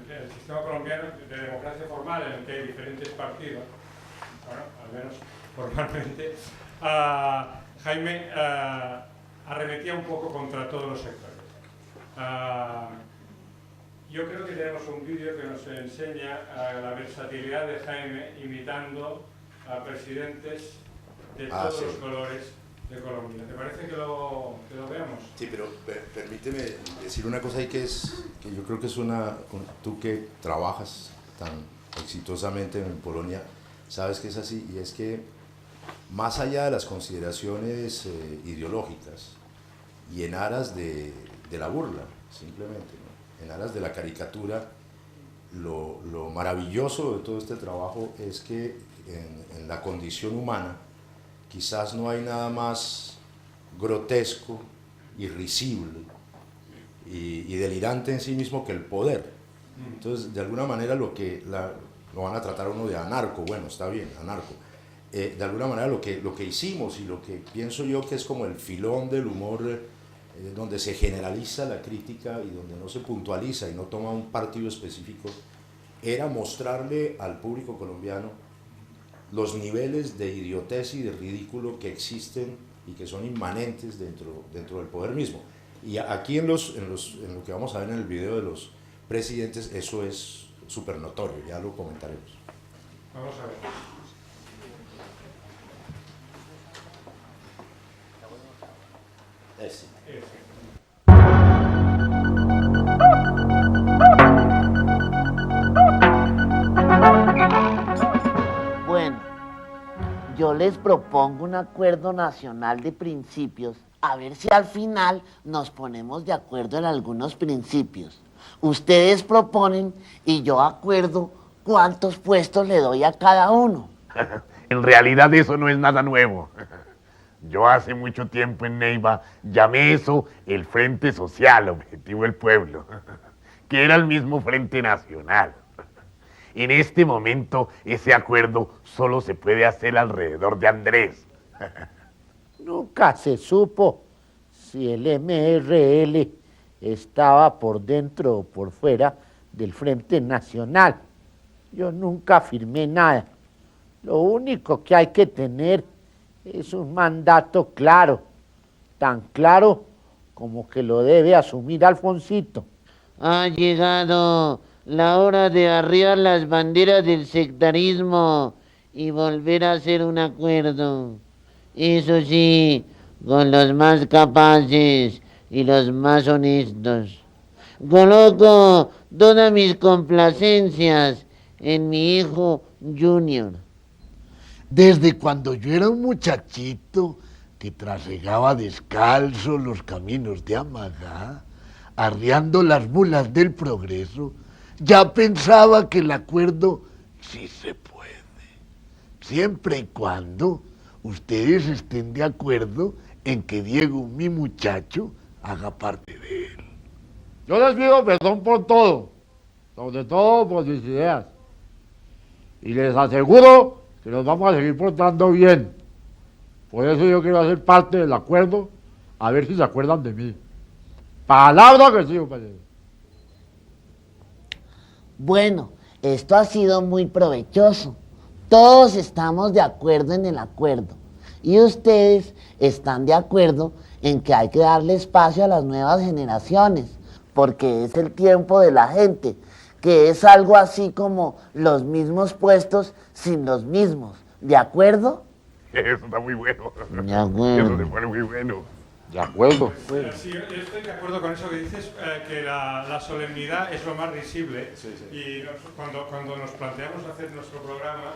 el sistema colombiano de democracia formal en el que hay diferentes partidos, bueno, al menos formalmente, Jaime arremetía un poco contra todos los sectores. Yo creo que tenemos un vídeo que nos enseña la versatilidad de Jaime imitando a presidentes de todos los colores de Colombia. ¿Te parece que lo veamos? Sí, pero permíteme decir una cosa ahí que yo creo que es tú que trabajas tan exitosamente en Polonia, sabes que es así, y es que más allá de las consideraciones ideológicas y en aras de la burla, simplemente, ¿no? En aras de la caricatura, lo maravilloso de todo este trabajo es que en la condición humana quizás no hay nada más grotesco y risible y delirante en sí mismo que el poder. Entonces, de alguna manera lo van a tratar uno de anarco, bueno, está bien, anarco. De alguna manera lo que hicimos y lo que pienso yo que es como el filón del humor, donde se generaliza la crítica y donde no se puntualiza y no toma un partido específico, era mostrarle al público colombiano los niveles de idiotez y de ridículo que existen y que son inmanentes dentro del poder mismo. Y aquí en lo que vamos a ver en el video de los presidentes, eso es súper notorio, ya lo comentaremos. Vamos a ver. Ese. Bueno, yo les propongo un acuerdo nacional de principios, a ver si al final nos ponemos de acuerdo en algunos principios. Ustedes proponen y yo acuerdo cuántos puestos le doy a cada uno. En realidad eso no es nada nuevo. Yo hace mucho tiempo en Neiva llamé eso el Frente Social, Objetivo del Pueblo, que era el mismo Frente Nacional. En este momento ese acuerdo solo se puede hacer alrededor de Andrés. Nunca se supo si el MRL estaba por dentro o por fuera del Frente Nacional. Yo nunca firmé nada. Lo único que hay que tener es un mandato claro, tan claro como que lo debe asumir Alfonsito. Ha llegado la hora de arriar las banderas del sectarismo y volver a hacer un acuerdo. Eso sí, con los más capaces y los más honestos. Coloco todas mis complacencias en mi hijo Junior. Desde cuando yo era un muchachito que trasegaba descalzo los caminos de Amagá, arriando las mulas del progreso, ya pensaba que el acuerdo sí se puede, siempre y cuando ustedes estén de acuerdo en que Diego, mi muchacho, haga parte de él. Yo les pido perdón por todo, sobre todo por mis ideas. Y les aseguro que nos vamos a seguir portando bien. Por eso yo quiero hacer parte del acuerdo, a ver si se acuerdan de mí. Palabra que sí, compañero. Bueno, esto ha sido muy provechoso. Todos estamos de acuerdo en el acuerdo. Y ustedes están de acuerdo en que hay que darle espacio a las nuevas generaciones, porque es el tiempo de la gente, que es algo así como los mismos puestos sin los mismos. ¿De acuerdo? Eso está muy bueno. De acuerdo. Eso se pone muy bueno. De acuerdo. Sí, yo estoy de acuerdo con eso que dices, que la solemnidad es lo más risible. Y cuando nos planteamos hacer nuestro programa,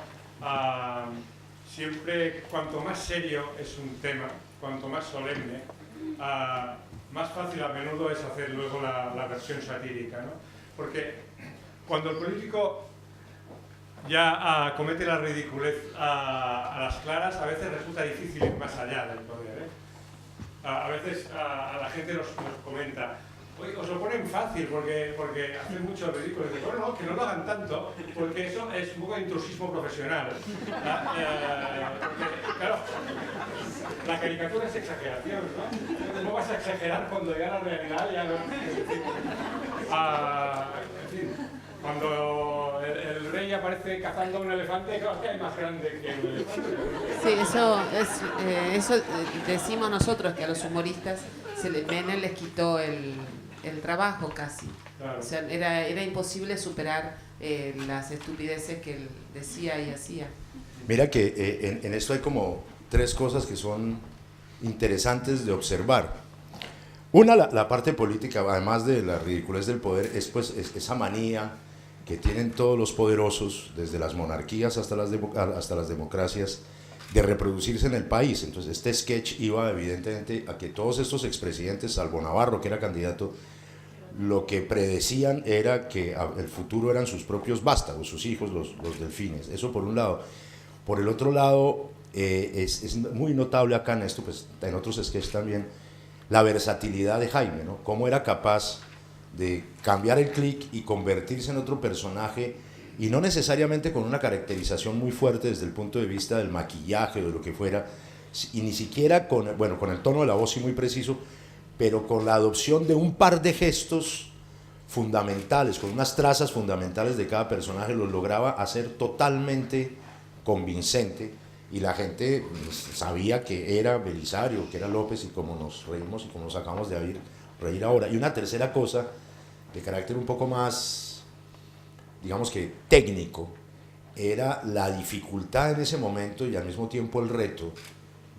siempre cuanto más serio es un tema, cuanto más solemne, más fácil a menudo es hacer luego la versión satírica, ¿no? Porque cuando el político ya comete la ridiculez a las claras, a veces resulta difícil ir más allá del poder, ¿eh? A veces a la gente nos comenta, oye, os lo ponen fácil porque hacen mucho ridículo. Y digo, no, que no lo hagan tanto, porque eso es un poco de intrusismo profesional. Porque, claro, la caricatura es exageración, ¿no? ¿Cómo vas a exagerar cuando llega la realidad? Ya no. En fin, cuando el rey aparece cazando un elefante, claro, ¿qué hay más grande que un elefante? Sí, eso decimos nosotros, que a los humoristas Menem les quitó el trabajo casi. Claro. O sea, era imposible superar las estupideces que él decía y hacía. Mira que en esto hay como tres cosas que son interesantes de observar. Una, la parte política, además de la ridiculez del poder, es pues esa manía que tienen todos los poderosos, desde las monarquías hasta las democracias, de reproducirse en el país. Entonces este sketch iba evidentemente a que todos estos expresidentes, salvo Navarro, que era candidato, lo que predecían era que el futuro eran sus propios vástagos, sus hijos, los delfines. Eso por un lado. Por el otro lado, es muy notable acá en esto, pues en otros sketches también, la versatilidad de Jaime, ¿no? Cómo era capaz de cambiar el clic y convertirse en otro personaje, y no necesariamente con una caracterización muy fuerte desde el punto de vista del maquillaje o de lo que fuera, y ni siquiera con el tono de la voz sí muy preciso, pero con la adopción de un par de gestos fundamentales, con unas trazas fundamentales de cada personaje, los lograba hacer totalmente convincente, y la gente sabía que era Belisario, que era López, y como nos reímos y como nos acabamos de reír ahora. Y una tercera cosa, de carácter un poco más, digamos que técnico, era la dificultad en ese momento y al mismo tiempo el reto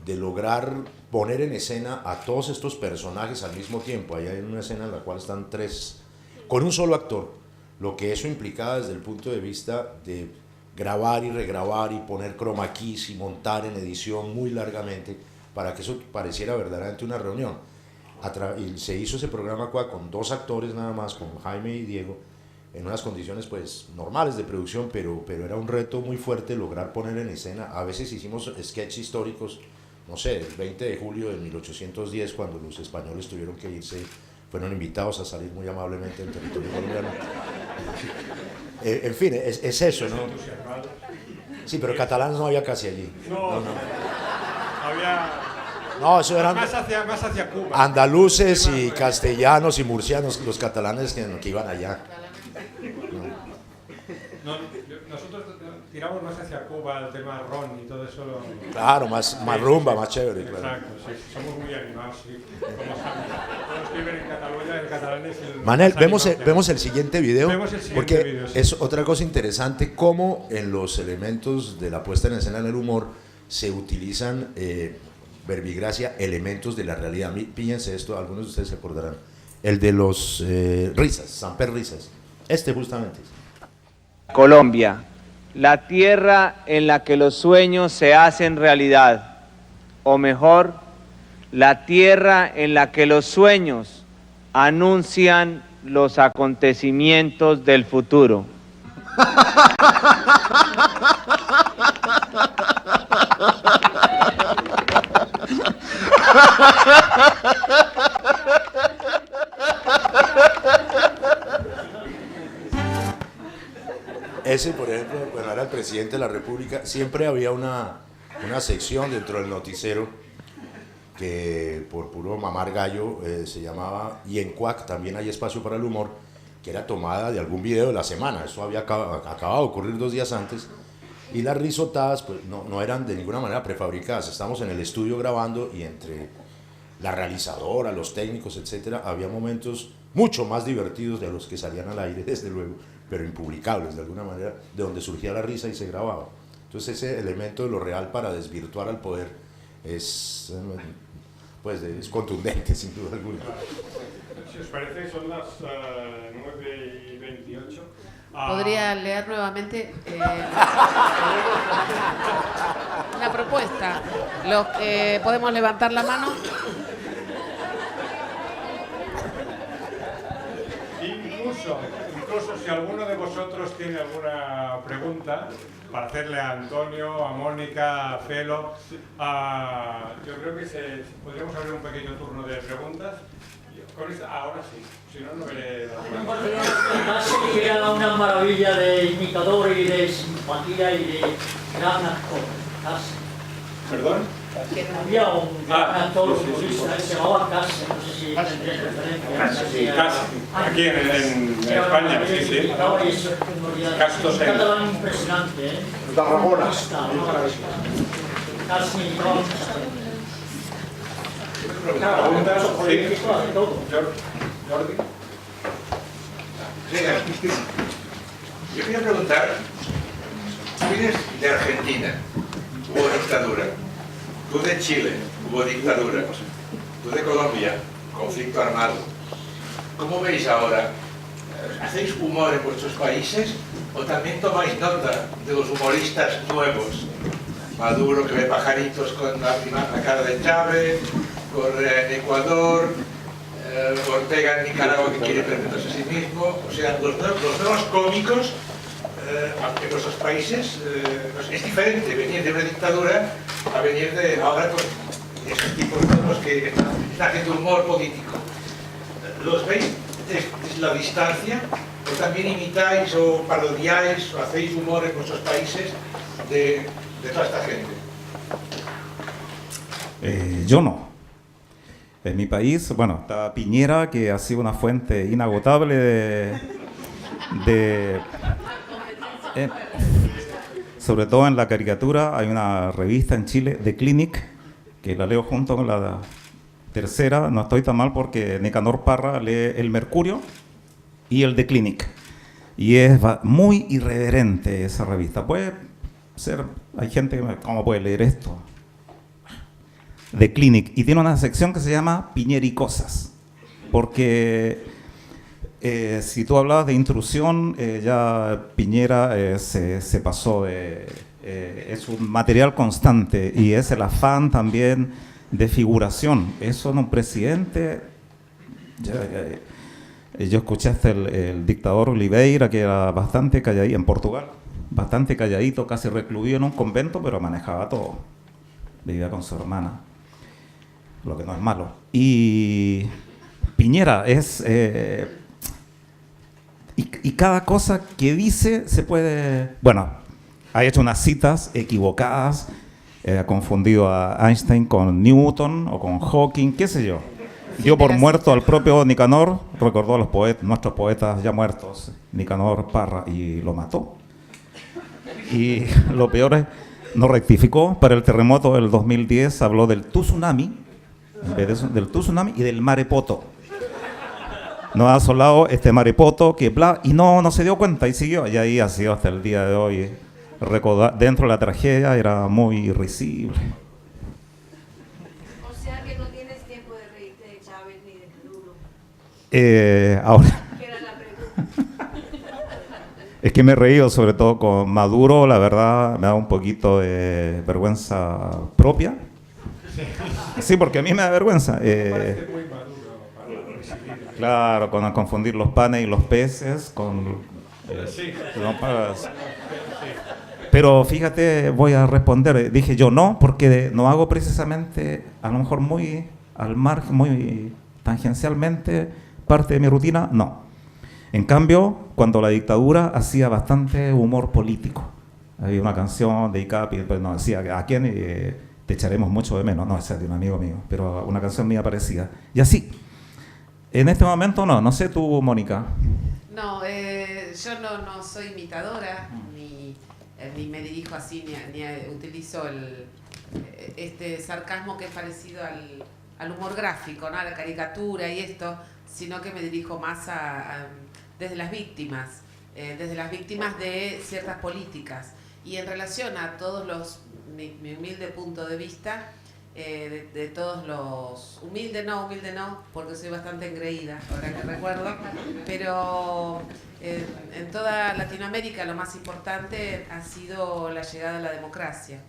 de lograr poner en escena a todos estos personajes al mismo tiempo. Ahí hay una escena en la cual están tres, con un solo actor, lo que eso implicaba desde el punto de vista de grabar y regrabar y poner chroma keys y montar en edición muy largamente para que eso pareciera verdaderamente una reunión. Y se hizo ese programa con dos actores nada más, con Jaime y Diego, en unas condiciones pues normales de producción, pero era un reto muy fuerte lograr poner en escena. A veces hicimos sketches históricos, no sé, el 20 de julio de 1810, cuando los españoles tuvieron que irse, fueron invitados a salir muy amablemente del territorio colombiano. En fin, es eso, ¿no? Sí, pero catalanes no había casi allí. No. Había... No, eso eran más hacia Cuba. Andaluces y castellanos y murcianos, los catalanes que iban allá. No, nosotros tiramos más hacia Cuba, el tema ron y todo eso. Claro, más rumba, más chévere. Exacto, claro. Sí, somos muy animados, sí. Todos viven en Cataluña, el catalán es el... Manel, vemos el siguiente video, porque video, sí. Es otra cosa interesante, cómo en los elementos de la puesta en escena en el humor se utilizan verbigracia, elementos de la realidad. Fíjense esto, algunos de ustedes se acordarán. El de los risas, Samper Risas. Este justamente. Colombia, la tierra en la que los sueños se hacen realidad. O mejor, la tierra en la que los sueños anuncian los acontecimientos del futuro. Ese, por ejemplo, cuando era el presidente de la República, siempre había una sección dentro del noticiero que por puro mamar gallo se llamaba, y en Cuac también hay espacio para el humor, que era tomada de algún video de la semana. Eso había acabado de ocurrir 2 días antes, y las risotadas pues, no eran de ninguna manera prefabricadas. Estamos en el estudio grabando y entre la realizadora, los técnicos, etcétera, había momentos mucho más divertidos de los que salían al aire, desde luego, pero impublicables de alguna manera, de donde surgía la risa y se grababa. Entonces ese elemento de lo real para desvirtuar al poder es contundente, sin duda alguna. Si os parece, son las 9:28. ¿Podría leer nuevamente la propuesta? Los que podemos levantar la mano. Incluso si alguno de vosotros tiene alguna pregunta para hacerle a Antonio, a Mónica, a Felo, yo creo que podríamos abrir un pequeño turno de preguntas. Ahora sí, si no, no veré las manos. Que era una maravilla de imitador y de simpatía y de gran actor. ¿Perdón? Había un gran actor humorista que se llamaba Casi, no sé si tendréis referencia. Casi, aquí en España, sí, sí. Castos Un catalán impresionante, ¿eh? Tarragona. Casi imitaba ¿Preguntas? Sí. Jordi. Yo quería preguntar, tú vienes de Argentina, hubo dictadura, tú de Chile, hubo dictadura, tú de Colombia, conflicto armado. ¿Cómo veis ahora? ¿Hacéis humor en vuestros países o también tomáis nota de los humoristas nuevos? Maduro que ve pajaritos con la cara de Chávez, Correa en Ecuador, Ortega en Nicaragua que quiere perpetuarse a sí mismo. O sea, los nuevos cómicos en nuestros países es diferente venir de una dictadura a venir de ahora con esos tipos nuevos que están haciendo humor político. ¿Los veis desde la distancia o también imitáis o parodiáis o hacéis humor en vuestros países de toda esta gente? Yo no. En mi país, bueno, está Piñera, que ha sido una fuente inagotable sobre todo en la caricatura. Hay una revista en Chile, The Clinic, que la leo junto con la tercera. No estoy tan mal porque Nicanor Parra lee El Mercurio y el The Clinic. Y es muy irreverente esa revista. Puede ser, hay gente que ¿cómo puede leer esto? The Clinic, y tiene una sección que se llama Piñera y Cosas, porque si tú hablabas de intrusión, ya Piñera se pasó, es un material constante y es el afán también de figuración. Eso en un presidente, yo escuché hasta el dictador Oliveira, que era bastante calladito, en Portugal, bastante calladito, casi recluido en un convento, pero manejaba todo, vivía con su hermana, lo que no es malo. Y Piñera es... y cada cosa que dice se puede... Bueno, ha hecho unas citas equivocadas, ha confundido a Einstein con Newton o con Hawking, qué sé yo. Dio por muerto al propio Nicanor, recordó a los nuestros poetas ya muertos, Nicanor Parra, y lo mató. Y lo peor es, no rectificó. Para el terremoto del 2010 habló del tsunami, en vez del tsunami, y del marepoto. Nos ha asolado este marepoto que bla, y no se dio cuenta y siguió. Y ahí ha sido hasta el día de hoy. Dentro de la tragedia era muy risible. Ahora, es que me he reído sobre todo con Maduro, la verdad me da un poquito de vergüenza propia. Sí, porque a mí me da vergüenza. Claro, con confundir los panes y los peces, pero fíjate, voy a responder, dije yo no, porque no hago precisamente, a lo mejor muy al margen, muy tangencialmente, parte de mi rutina, no. En cambio, cuando la dictadura hacía bastante humor político. Había una canción dedicada, pues no decía, ¿a quién te echaremos mucho de menos? No, esa es de un amigo mío, pero una canción mía parecida. Y así. En este momento no sé tú, Mónica. No, yo no soy imitadora, ni me dirijo así, ni utilizo este sarcasmo que es parecido al humor gráfico, ¿no? A la caricatura y esto, sino que me dirijo más desde las víctimas de ciertas políticas. Y en relación a todos mi humilde punto de vista, de todos los... Humilde no, porque soy bastante engreída, ahora que recuerdo, pero en toda Latinoamérica lo más importante ha sido la llegada de la democracia.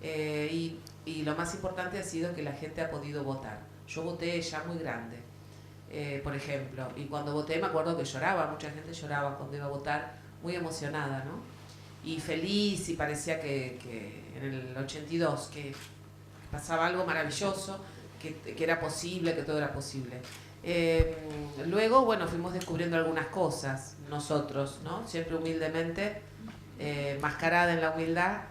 Y lo más importante ha sido que la gente ha podido votar. Yo voté ya muy grande, por ejemplo, y cuando voté me acuerdo que lloraba, mucha gente lloraba cuando iba a votar, muy emocionada, ¿no? Y feliz, y parecía que en el 82 que pasaba algo maravilloso, que era posible, que todo era posible. Luego, bueno, fuimos descubriendo algunas cosas nosotros, ¿no? Siempre humildemente, mascarada en la humildad,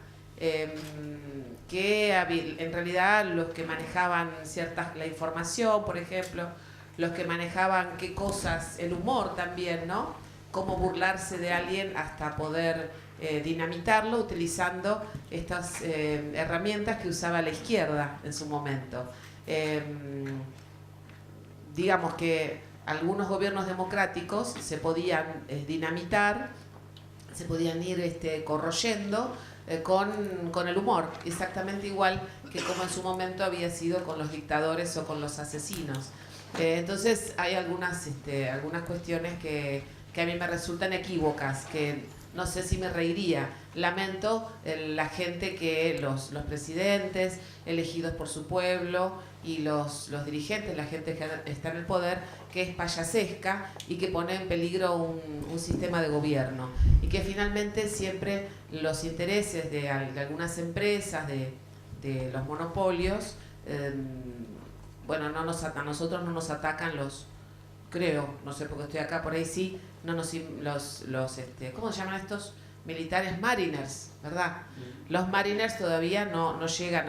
que en realidad los que manejaban la información, por ejemplo, los que manejaban qué cosas, el humor también, ¿no? Cómo burlarse de alguien hasta poder dinamitarlo utilizando estas herramientas que usaba la izquierda en su momento. Digamos que algunos gobiernos democráticos se podían dinamitar, se podían ir corroyendo con el humor, exactamente igual que como en su momento había sido con los dictadores o con los asesinos. Entonces hay algunas cuestiones que a mí me resultan equívocas, que no sé si me reiría. Lamento la gente que los presidentes elegidos por su pueblo y los dirigentes, la gente que está en el poder, que es payasesca y que pone en peligro un sistema de gobierno. Y que finalmente siempre los intereses de algunas empresas, de los monopolios, bueno, a nosotros no nos atacan creo, no sé porque estoy acá, por ahí sí, ¿cómo se llaman estos? Militares mariners, ¿verdad? Los mariners todavía no llegan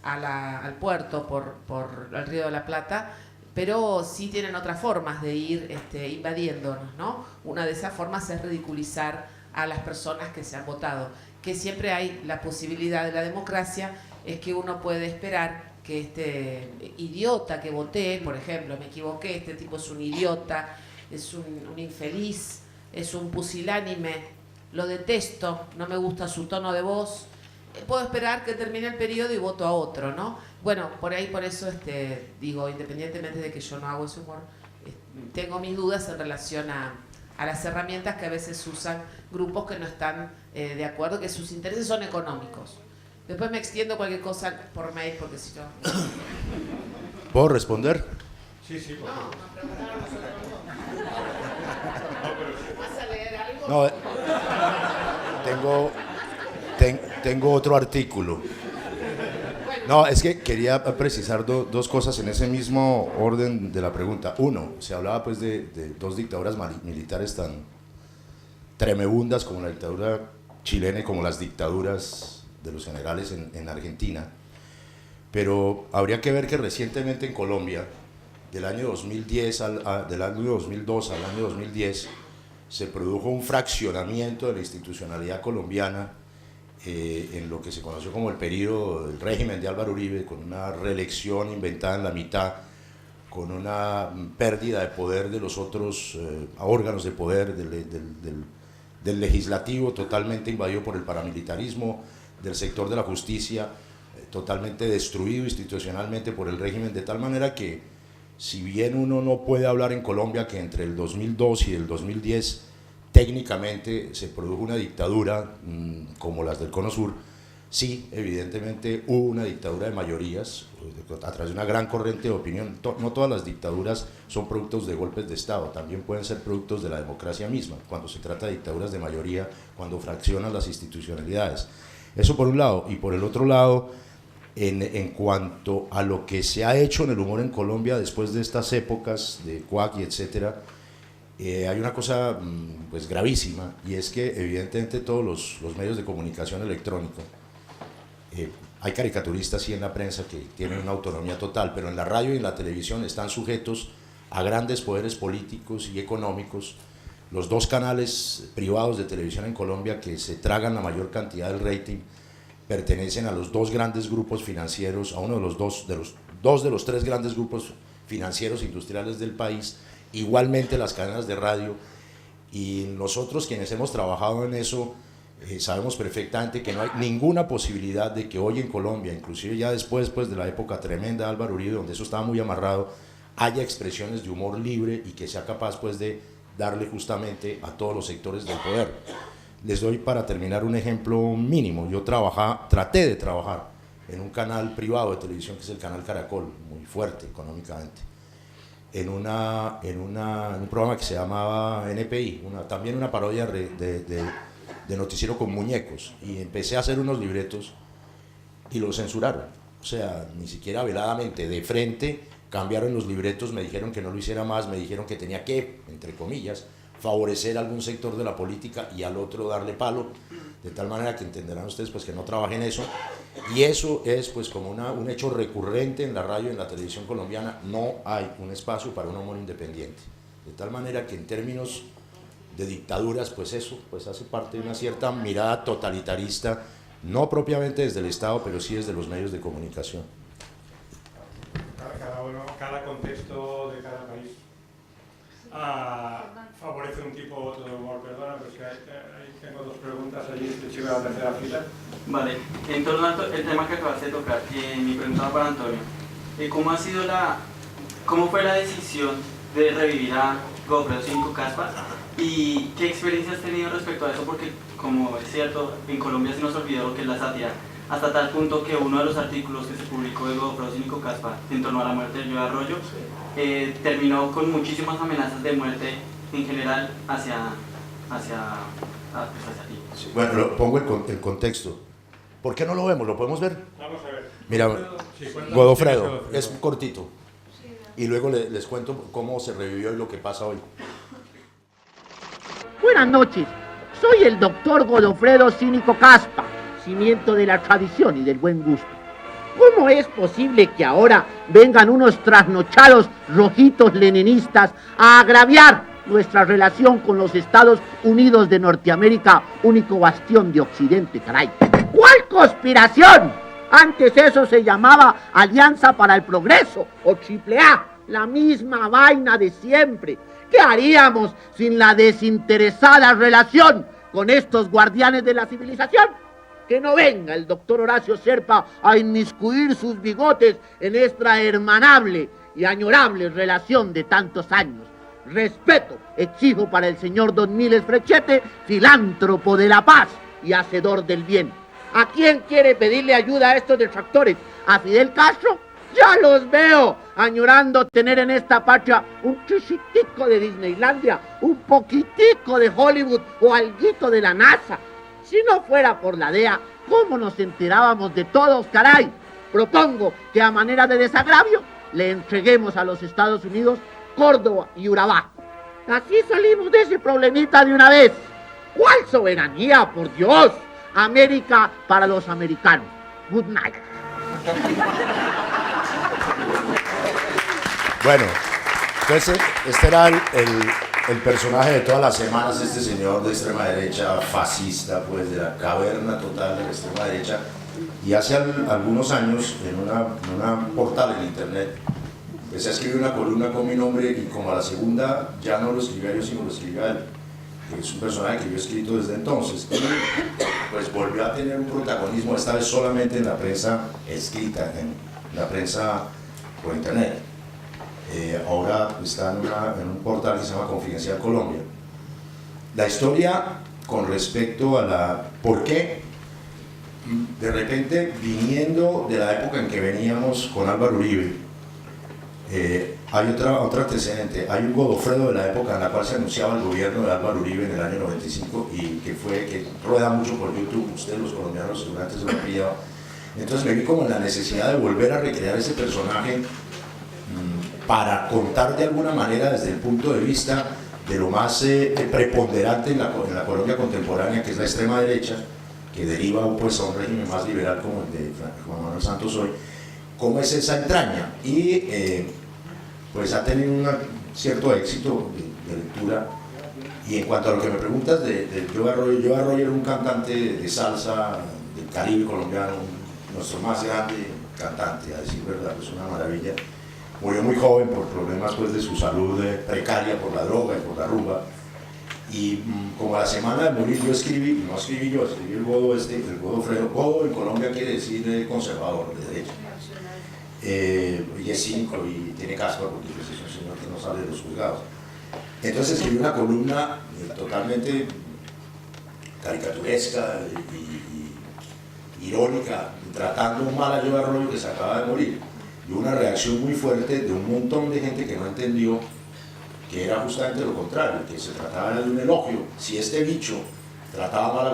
al puerto por el Río de la Plata, pero sí tienen otras formas de ir invadiéndonos, ¿no? Una de esas formas es ridiculizar a las personas que se han votado, que siempre hay la posibilidad de la democracia, es que uno puede esperar que este idiota que voté, por ejemplo, me equivoqué, este tipo es un idiota, es un infeliz, es un pusilánime, lo detesto, no me gusta su tono de voz, puedo esperar que termine el periodo y voto a otro, ¿no? Bueno, por eso digo, independientemente de que yo no hago ese humor, tengo mis dudas en relación a las herramientas que a veces usan grupos que no están de acuerdo, que sus intereses son económicos. Después me extiendo cualquier cosa por mail, porque si no... ¿Puedo responder? Sí, por favor. ¿Vas a leer algo? No, tengo otro artículo. No, es que quería precisar dos cosas en ese mismo orden de la pregunta. Uno, se hablaba pues de dos dictaduras militares tan tremebundas como la dictadura chilena y como las dictaduras de los generales en Argentina, pero habría que ver que recientemente en Colombia, del año 2002 al año 2010, se produjo un fraccionamiento de la institucionalidad colombiana en lo que se conoció como el periodo del régimen de Álvaro Uribe, con una reelección inventada en la mitad, con una pérdida de poder de los otros órganos de poder del legislativo, totalmente invadido por el paramilitarismo, del sector de la justicia, totalmente destruido institucionalmente por el régimen, de tal manera que si bien uno no puede hablar en Colombia que entre el 2002 y el 2010 técnicamente se produjo una dictadura como las del Cono Sur, sí, evidentemente hubo una dictadura de mayorías a través de una gran corriente de opinión. No todas las dictaduras son productos de golpes de Estado, también pueden ser productos de la democracia misma, cuando se trata de dictaduras de mayoría, cuando fraccionan las institucionalidades. Eso por un lado, y por el otro lado, en cuanto a lo que se ha hecho en el humor en Colombia después de estas épocas de Cuac y etcétera, hay una cosa pues gravísima, y es que evidentemente todos los medios de comunicación electrónico, hay caricaturistas sí en la prensa que tienen una autonomía total, pero en la radio y en la televisión están sujetos a grandes poderes políticos y económicos. Los dos canales privados de televisión en Colombia que se tragan la mayor cantidad del rating pertenecen a los dos grandes grupos financieros, a uno de los tres grandes grupos financieros industriales del país, igualmente las cadenas de radio, y nosotros quienes hemos trabajado en eso sabemos perfectamente que no hay ninguna posibilidad de que hoy en Colombia, inclusive ya después pues, de la época tremenda de Álvaro Uribe, donde eso estaba muy amarrado, haya expresiones de humor libre y que sea capaz pues, de darle justamente a todos los sectores del poder. Les doy para terminar un ejemplo mínimo. Yo traté de trabajar en un canal privado de televisión que es el canal Caracol, muy fuerte económicamente, en un programa que se llamaba NPI, también una parodia de noticiero con muñecos, y empecé a hacer unos libretos y los censuraron. O sea, ni siquiera veladamente, de frente cambiaron los libretos, me dijeron que no lo hiciera más, me dijeron que tenía que, entre comillas, favorecer a algún sector de la política y al otro darle palo, de tal manera que entenderán ustedes pues que no trabajé en eso, y eso es pues como un hecho recurrente en la radio y en la televisión colombiana. No hay un espacio para un humor independiente, de tal manera que en términos de dictaduras, pues eso pues hace parte de una cierta mirada totalitarista, no propiamente desde el Estado, pero sí desde los medios de comunicación. Cada contexto de cada país favorece un tipo u otro de humor. Perdona, pero es que ahí tengo dos preguntas allí, este chico de la tercera fila. Vale, en torno al tema que acabas de tocar, mi pregunta va para Antonio. ¿Cómo fue la decisión de revivir a Godofredo Cínico Caspa? ¿Y qué experiencia has tenido respecto a eso? Porque, como es cierto, en Colombia se nos olvidó lo que es la sátira, hasta tal punto que uno de los artículos que se publicó de Godofredo Cínico Caspa en torno a la muerte de Joe Arroyo terminó con muchísimas amenazas de muerte en general hacia ti. Sí, bueno, pongo el contexto. ¿Por qué no lo vemos? ¿Lo podemos ver? Vamos a ver. Mira, Godofredo, es cortito. Y luego les cuento cómo se revivió y lo que pasa hoy. Buenas noches, soy el doctor Godofredo Cínico Caspa, cimiento de la tradición y del buen gusto. ¿Cómo es posible que ahora vengan unos trasnochados rojitos leninistas a agraviar nuestra relación con los Estados Unidos de Norteamérica, único bastión de Occidente, caray? ¿Cuál conspiración? Antes eso se llamaba Alianza para el Progreso o AAA, la misma vaina de siempre. ¿Qué haríamos sin la desinteresada relación con estos guardianes de la civilización? Que no venga el doctor Horacio Serpa a inmiscuir sus bigotes en esta hermanable y añorable relación de tantos años. Respeto exijo para el señor Don Miles Frechete, filántropo de la paz y hacedor del bien. ¿A quién quiere pedirle ayuda a estos detractores? ¿A Fidel Castro? Ya los veo añorando tener en esta patria un chiquitico de Disneylandia, un poquitico de Hollywood o alguito de la NASA. Si no fuera por la DEA, ¿cómo nos enterábamos de todos, caray? Propongo que a manera de desagravio le entreguemos a los Estados Unidos Córdoba y Urabá. Así salimos de ese problemita de una vez. ¿Cuál soberanía, por Dios? América para los americanos. Good night. Bueno, entonces este era el personaje de todas las semanas, este señor de extrema derecha, fascista, pues de la caverna total de la extrema derecha. Y hace algunos años, en una portal en internet, empecé a escribir una columna con mi nombre, y como a la segunda ya no lo escribía yo, sino lo escribía él, que es un personaje que yo he escrito desde entonces. Y pues volvió a tener un protagonismo, esta vez solamente en la prensa escrita, en la prensa por internet. ahora está en un portal que se llama Confidencial Colombia. La historia con respecto a la por qué de repente, viniendo de la época en que veníamos con Álvaro Uribe, hay otro antecedente. Hay un Godofredo de la época en la cual se anunciaba el gobierno de Álvaro Uribe en el año 95 y que rueda mucho por YouTube. Ustedes los colombianos seguramente se lo han pillado. Entonces me vi como en la necesidad de volver a recrear ese personaje para contar de alguna manera desde el punto de vista de lo más preponderante en la Colombia contemporánea, que es la extrema derecha, que deriva pues, a un régimen más liberal como el de Juan Manuel Santos hoy, cómo es esa entraña. Y pues ha tenido un cierto éxito de lectura. Y en cuanto a lo que me preguntas de Joe Arroyo era un cantante de salsa del Caribe colombiano, nuestro más grande cantante, a decir verdad, es una maravilla. Murió muy joven por problemas pues, de su salud precaria, por la droga y por la rumba. Y como a la semana de morir yo escribí el Godo el Godofredo. Godo en Colombia quiere decir conservador, de derecha. Y es cínico y tiene caspa porque es un señor que no sale de los juzgados. Entonces escribí una columna totalmente caricaturesca y irónica, tratando mal a Joe Arroyo que se acaba de morir. Y una reacción muy fuerte de un montón de gente que no entendió que era justamente lo contrario, que se trataba de un elogio. Si este bicho trataba mal a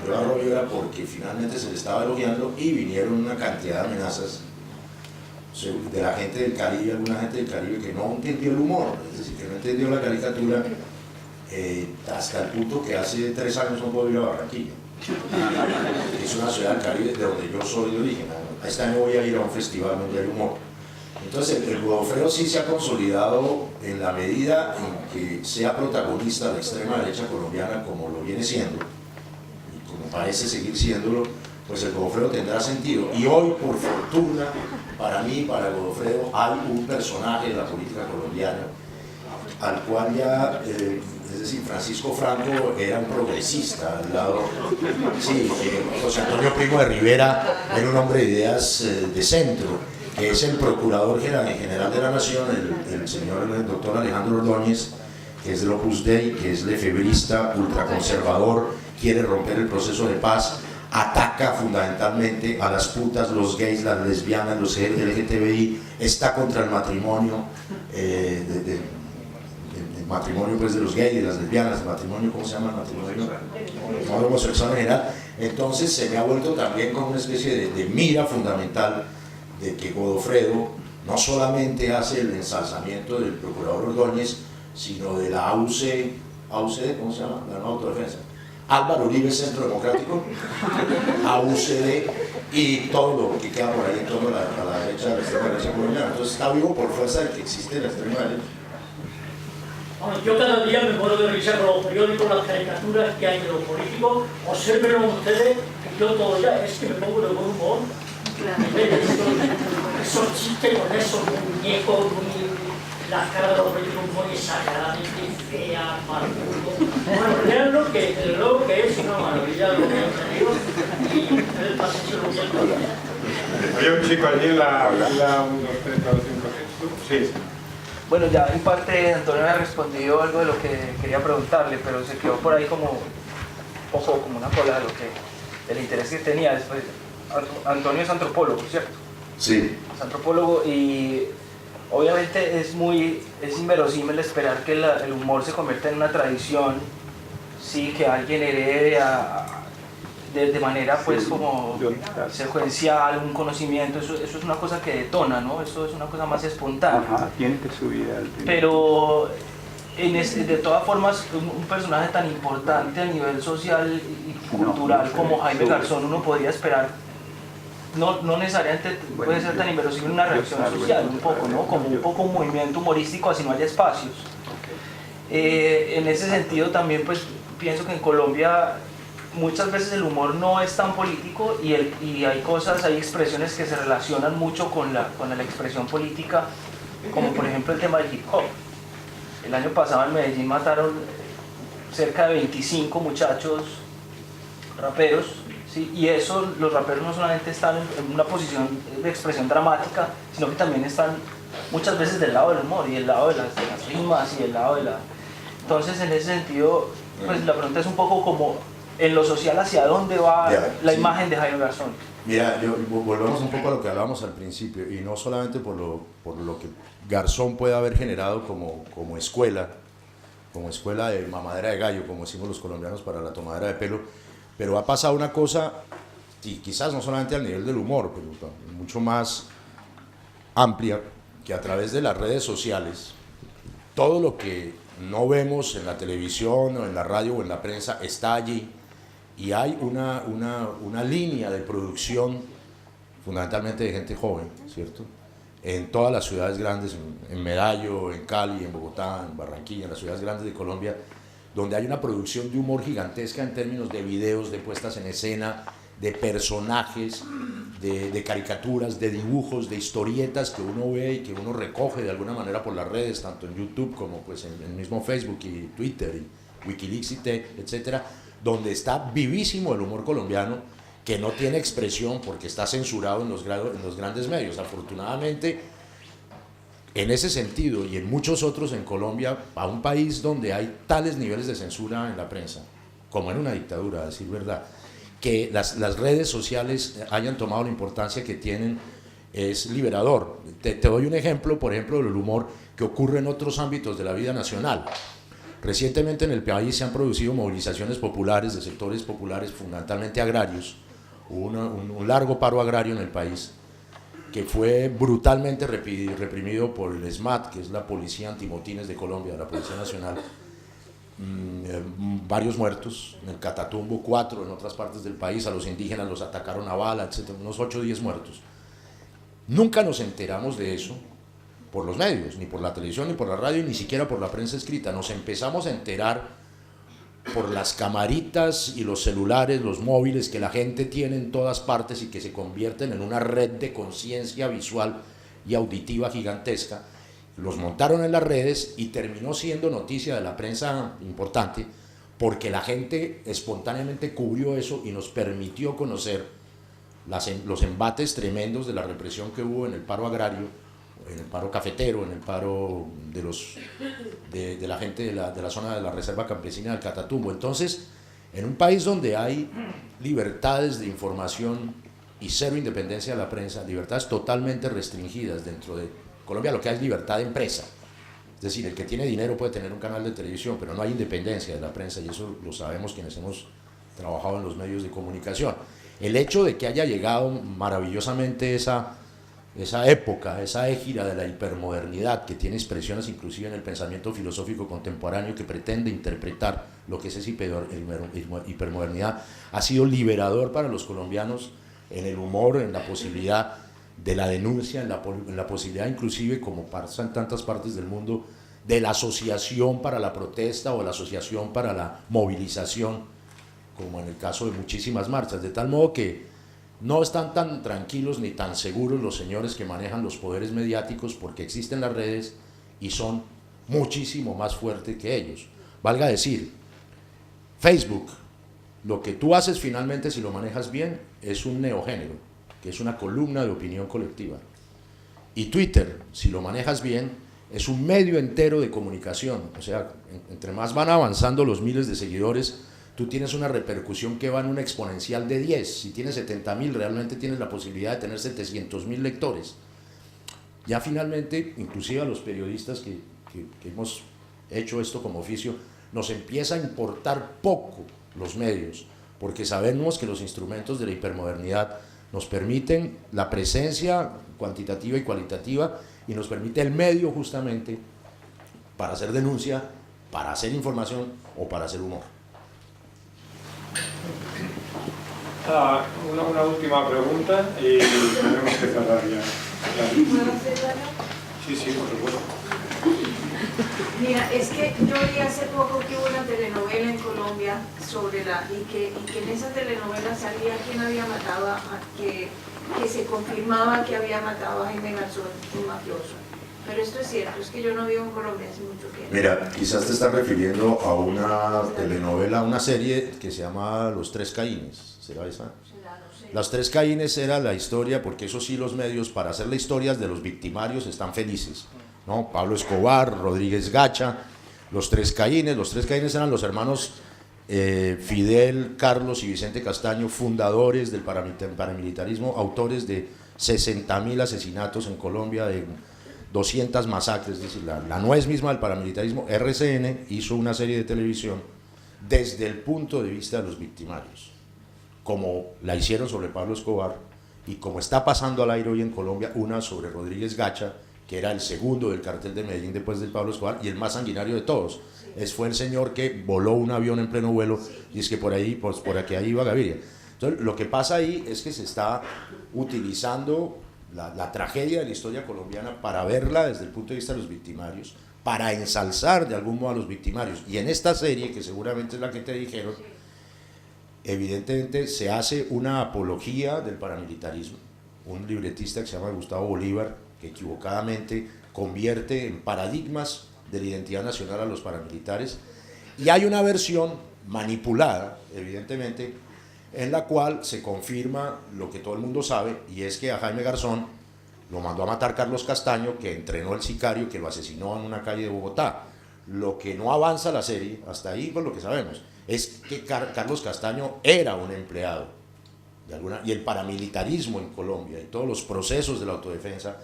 Joe Arroyo era porque finalmente se le estaba elogiando y vinieron una cantidad de amenazas de la gente del Caribe, alguna gente del Caribe que no entendió el humor, es decir, que no entendió la caricatura, hasta el punto que hace 3 años no puedo ir a Barranquilla. Es una ciudad del Caribe de donde yo soy de origen. Este año voy a ir a un festival donde hay humor. Entonces el Godofredo sí se ha consolidado en la medida en que sea protagonista de la extrema derecha colombiana como lo viene siendo, y como parece seguir siéndolo, pues el Godofredo tendrá sentido. Y hoy, por fortuna, para mí, para el Godofredo, hay un personaje de la política colombiana al cual ya, es decir, Francisco Franco era un progresista al lado, sí, José Antonio Primo de Rivera era un hombre de ideas de centro, que es el procurador general de la Nación, el doctor Alejandro Ordóñez, que es del Opus Dei, que es lefebrista, ultraconservador, quiere romper el proceso de paz, ataca fundamentalmente a las putas, los gays, las lesbianas, los LGTBI, está contra el matrimonio, el matrimonio pues, de los gays, de las lesbianas, el matrimonio, ¿cómo se llama el matrimonio? El homosexual en general. Entonces se me ha vuelto también como una especie de mira fundamental de que Godofredo no solamente hace el ensalzamiento del procurador Ordóñez, sino de la AUC, ¿cómo se llama? La nueva autodefensa. Álvaro Uribe, Centro Democrático, AUCD y todo lo que queda por ahí en torno a la derecha de la extrema derecha colombiana. Entonces está vivo por fuerza de que existe la extrema derecha. Yo cada día me muero de risa con los periódicos, las caricaturas que hay de los políticos. Obsérvenlo ustedes, que yo todo ya es que me pongo de buen humor. Esos chistes con esos muñecos, las caras de los políticos muy exageradamente feas, barbudos. Bueno, leanlo que el logo que es una maravilla lo que han tenido y el paseo lo que han tenido. Había un chico allí en la 1, 2, 3, 4, 5, 6. Sí. Bueno, ya en parte Antonio me ha respondido algo de lo que quería preguntarle, pero se quedó por ahí como un poco como una cola de lo que, del interés que tenía. Después, Antonio es antropólogo, ¿cierto? Sí. Es antropólogo y obviamente es inverosímil esperar que el humor se convierta en una tradición, sí, que alguien herede de manera pues como secuencial, un conocimiento, eso es una cosa que detona, ¿no? Eso es una cosa más espontánea. Ajá, tiene que subir al primer. Pero de todas formas, un personaje tan importante a nivel social y cultural como Jaime Garzón, uno podría esperar, no necesariamente puede ser tan inverosímil una reacción social, un poco, ¿no? Como un poco un movimiento humorístico, así no haya espacios. En ese sentido también pues pienso que en Colombia muchas veces el humor no es tan político y hay expresiones que se relacionan mucho con la expresión política, como por ejemplo el tema del hip hop. El año pasado en Medellín mataron cerca de 25 muchachos raperos, ¿sí? Y eso, los raperos no solamente están en una posición de expresión dramática, sino que también están muchas veces del lado del humor y del lado de las rimas y del lado de la... Entonces, en ese sentido, pues la pregunta es un poco como en lo social, ¿hacia dónde va la imagen de Jaime Garzón? Mira, volvemos un poco a lo que hablábamos al principio, y no solamente por lo que Garzón puede haber generado como escuela de mamadera de gallo, como decimos los colombianos para la tomadera de pelo, pero ha pasado una cosa, y quizás no solamente al nivel del humor, pero mucho más amplia, que a través de las redes sociales, todo lo que no vemos en la televisión o en la radio o en la prensa está allí, y hay una línea de producción fundamentalmente de gente joven, ¿cierto? En todas las ciudades grandes, en Medallo, en Cali, en Bogotá, en Barranquilla, en las ciudades grandes de Colombia, donde hay una producción de humor gigantesca en términos de videos, de puestas en escena, de personajes, de caricaturas, de dibujos, de historietas que uno ve y que uno recoge de alguna manera por las redes, tanto en YouTube como pues en el mismo Facebook y Twitter y Wikileaks, etcétera, donde está vivísimo el humor colombiano, que no tiene expresión porque está censurado en los grandes medios. Afortunadamente, en ese sentido y en muchos otros en Colombia, a un país donde hay tales niveles de censura en la prensa, como en una dictadura, a decir verdad, que las redes sociales hayan tomado la importancia que tienen, es liberador. Te doy un ejemplo, por ejemplo, del humor que ocurre en otros ámbitos de la vida nacional. Recientemente en el país se han producido movilizaciones populares de sectores populares, fundamentalmente agrarios. Hubo un largo paro agrario en el país que fue brutalmente reprimido por el SMAT, que es la Policía Antimotines de Colombia, la Policía Nacional. Varios muertos, en el Catatumbo 4, en otras partes del país, a los indígenas los atacaron a bala, etc., unos 8 o 10 muertos. Nunca nos enteramos de eso por los medios, ni por la televisión, ni por la radio, ni siquiera por la prensa escrita. Nos empezamos a enterar por las camaritas y los celulares, los móviles que la gente tiene en todas partes y que se convierten en una red de conciencia visual y auditiva gigantesca. Los montaron en las redes y terminó siendo noticia de la prensa importante porque la gente espontáneamente cubrió eso y nos permitió conocer los embates tremendos de la represión que hubo en el paro agrario, en el paro cafetero, en el paro de la gente de la zona de la Reserva Campesina del Catatumbo. Entonces, en un país donde hay libertades de información y cero independencia de la prensa, libertades totalmente restringidas dentro de Colombia, lo que hay es libertad de empresa. Es decir, el que tiene dinero puede tener un canal de televisión, pero no hay independencia de la prensa, y eso lo sabemos quienes hemos trabajado en los medios de comunicación. El hecho de que haya llegado maravillosamente esa época, esa égira de la hipermodernidad, que tiene expresiones inclusive en el pensamiento filosófico contemporáneo que pretende interpretar lo que es esa hipermodernidad, ha sido liberador para los colombianos en el humor, en la posibilidad de la denuncia, en la posibilidad inclusive, como pasa en tantas partes del mundo, de la asociación para la protesta o la asociación para la movilización, como en el caso de muchísimas marchas, de tal modo que no están tan tranquilos ni tan seguros los señores que manejan los poderes mediáticos, porque existen las redes y son muchísimo más fuertes que ellos. Valga decir, Facebook, lo que tú haces finalmente, si lo manejas bien, es un neogénero, que es una columna de opinión colectiva. Y Twitter, si lo manejas bien, es un medio entero de comunicación. O sea, entre más van avanzando los miles de seguidores, tú tienes una repercusión que va en una exponencial de 10. Si tienes 70.000, realmente tienes la posibilidad de tener 700.000 lectores. Ya finalmente, inclusive a los periodistas que hemos hecho esto como oficio, nos empieza a importar poco los medios, porque sabemos que los instrumentos de la hipermodernidad nos permiten la presencia cuantitativa y cualitativa, y nos permite el medio justamente para hacer denuncia, para hacer información o para hacer humor. Una última pregunta y tenemos que cerrar ya. Sí, por supuesto. Mira, es que yo vi hace poco que hubo una telenovela en Colombia sobre y que en esa telenovela salía quién había matado que se confirmaba que había matado a Jaime Garzón, un mafioso. Pero esto es cierto, es que yo no vivo en Colombia hace mucho tiempo. Mira, quizás te estás refiriendo a una telenovela, una serie que se llama Los Tres Caínes. ¿Será esa? No sé. Las Tres Caínes era la historia, porque eso sí, los medios para hacer las historias de los victimarios están felices, ¿no? Pablo Escobar, Rodríguez Gacha, los Tres Caínes. Los Tres Caínes eran los hermanos Fidel, Carlos y Vicente Castaño, fundadores del paramilitarismo, autores de 60.000 asesinatos en Colombia, de 200 masacres. Es decir, la nuez misma del paramilitarismo. RCN hizo una serie de televisión desde el punto de vista de los victimarios, como la hicieron sobre Pablo Escobar, y como está pasando al aire hoy en Colombia, una sobre Rodríguez Gacha, que era el segundo del cartel de Medellín después del Pablo Escobar, y el más sanguinario de todos. Fue el señor que voló un avión en pleno vuelo, y es que por ahí, pues por aquí iba Gaviria. Entonces, lo que pasa ahí es que se está utilizando la tragedia de la historia colombiana para verla desde el punto de vista de los victimarios, para ensalzar de algún modo a los victimarios. Y en esta serie, que seguramente es la que te dijeron, evidentemente se hace una apología del paramilitarismo. Un libretista que se llama Gustavo Bolívar, que equivocadamente convierte en paradigmas de la identidad nacional a los paramilitares, y hay una versión manipulada, evidentemente, en la cual se confirma lo que todo el mundo sabe, y es que a Jaime Garzón lo mandó a matar Carlos Castaño, que entrenó al sicario que lo asesinó en una calle de Bogotá. Lo que no avanza la serie, hasta ahí pues lo que sabemos, es que Carlos Castaño era un empleado y el paramilitarismo en Colombia y todos los procesos de la autodefensa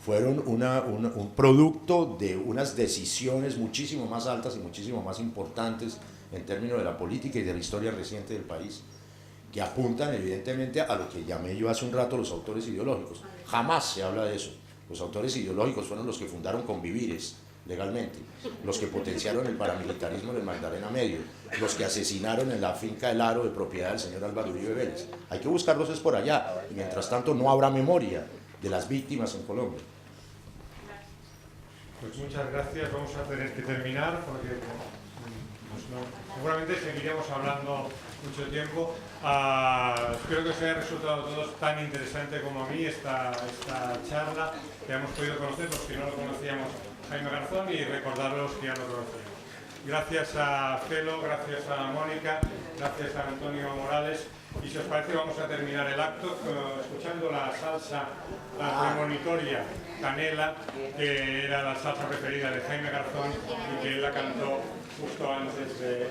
fueron un producto de unas decisiones muchísimo más altas y muchísimo más importantes en términos de la política y de la historia reciente del país, que apuntan evidentemente a lo que llamé yo hace un rato los autores ideológicos. Jamás se habla de eso. Los autores ideológicos fueron los que fundaron Convivires legalmente, los que potenciaron el paramilitarismo en el Magdalena Medio, los que asesinaron en la finca El Aro de propiedad del señor Álvaro Uribe Vélez. Hay que buscarlos es por allá, y mientras tanto no habrá memoria de las víctimas en Colombia. Pues muchas gracias, vamos a tener que terminar porque seguramente seguiremos hablando mucho tiempo. Espero que os haya resultado a todos tan interesante como a mí esta charla, que hemos podido conocer los que no lo conocíamos, Jaime Garzón, y recordar los que ya lo conocíamos. Gracias a Felo, gracias a Mónica, gracias a Antonio Morales, y si os parece vamos a terminar el acto escuchando la salsa, la premonitoria Canela, que era la salsa preferida de Jaime Garzón y que él la cantó justo antes de...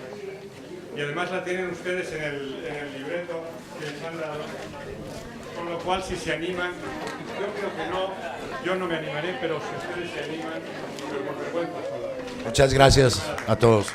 Y además la tienen ustedes en el libreto que les han dado, con lo cual si se animan, yo creo que no, yo no me animaré, pero si ustedes se animan, pero por vergüenza sola. Muchas gracias a todos.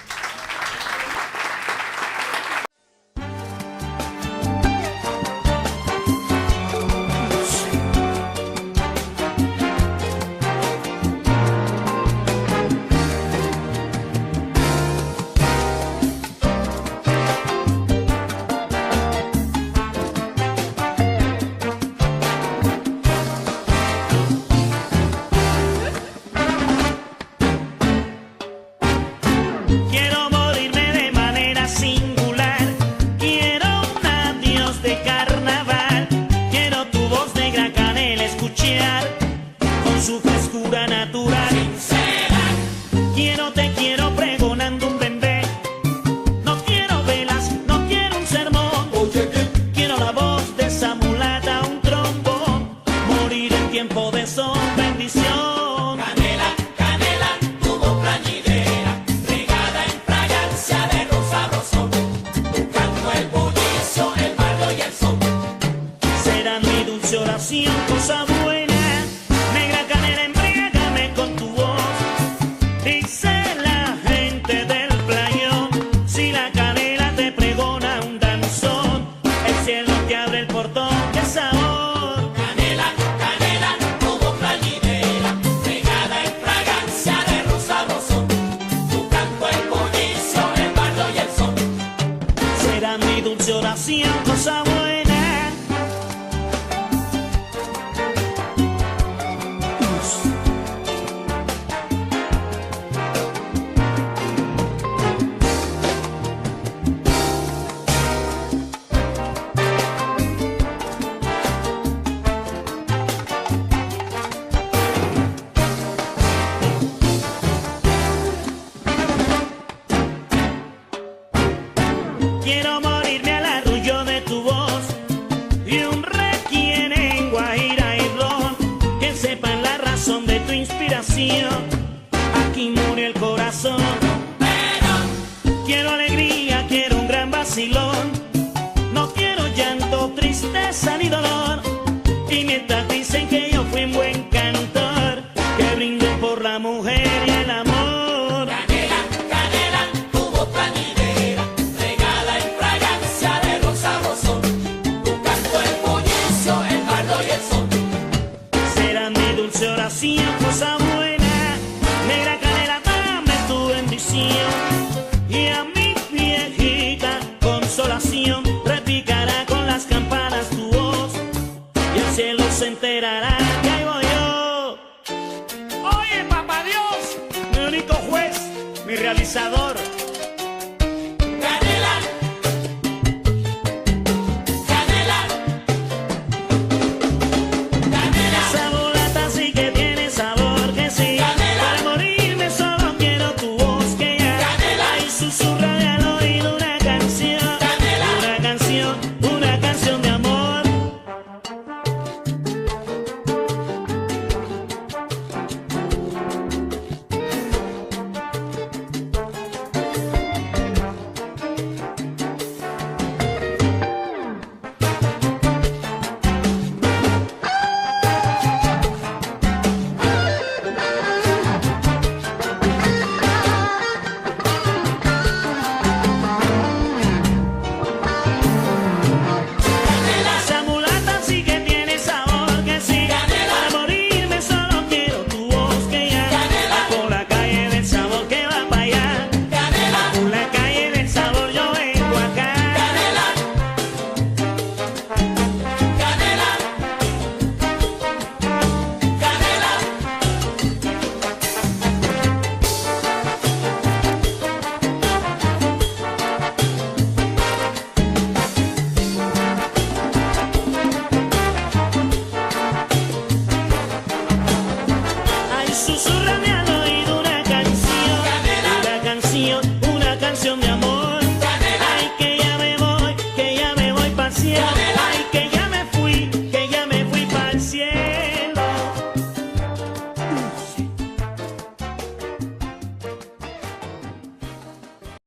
Quiero morirme de manera singular. Quiero un adiós de carnaval. Quiero tu voz negra canela escuchar con su frescura natural. Te quiero pregonando un bembé. No quiero velas, no quiero un sermón. Quiero la voz de esa mulata, un trombón. Morir en tiempo de son, bendición. Canela, canela, tu voz plañidera, regada en fragancia de rosa rosón. Buscando el bullicio, el barrio y el sol. Será mi dulce oración, cosa buena. Negra canela, embriágame con tu voz. Dice la gente del playón, si la canela te pregona un danzón, el cielo te abre el portón, qué sabor. Canela, canela, como plañidera, regada en fragancia de rosa rosón. Tu canto, el bullicio, el bardo y el sol. Será mi dulce oración, cosa buena. Quiero morirme al arrullo de tu voz y vacío, aquí murió el corazón. Quiero alegría, quiero un gran vacilón. No quiero llanto, tristeza ni dolor. Y mientras dicen que yo fui un buen cantor, que brindo por la mujer y el amor. Canela, canela, tu boca minera, regala en fragancia de rosa rosón. Tu canto, el bullicio, el bardo y el son. Será mi dulce oración, cosa buena. Negra canela, dame tu bendición. Y a mi viejita consolación repicará con las campanas tu voz. Y el cielo se enterará que ahí voy yo. Oye, papá Dios, mi único juez, mi realizador.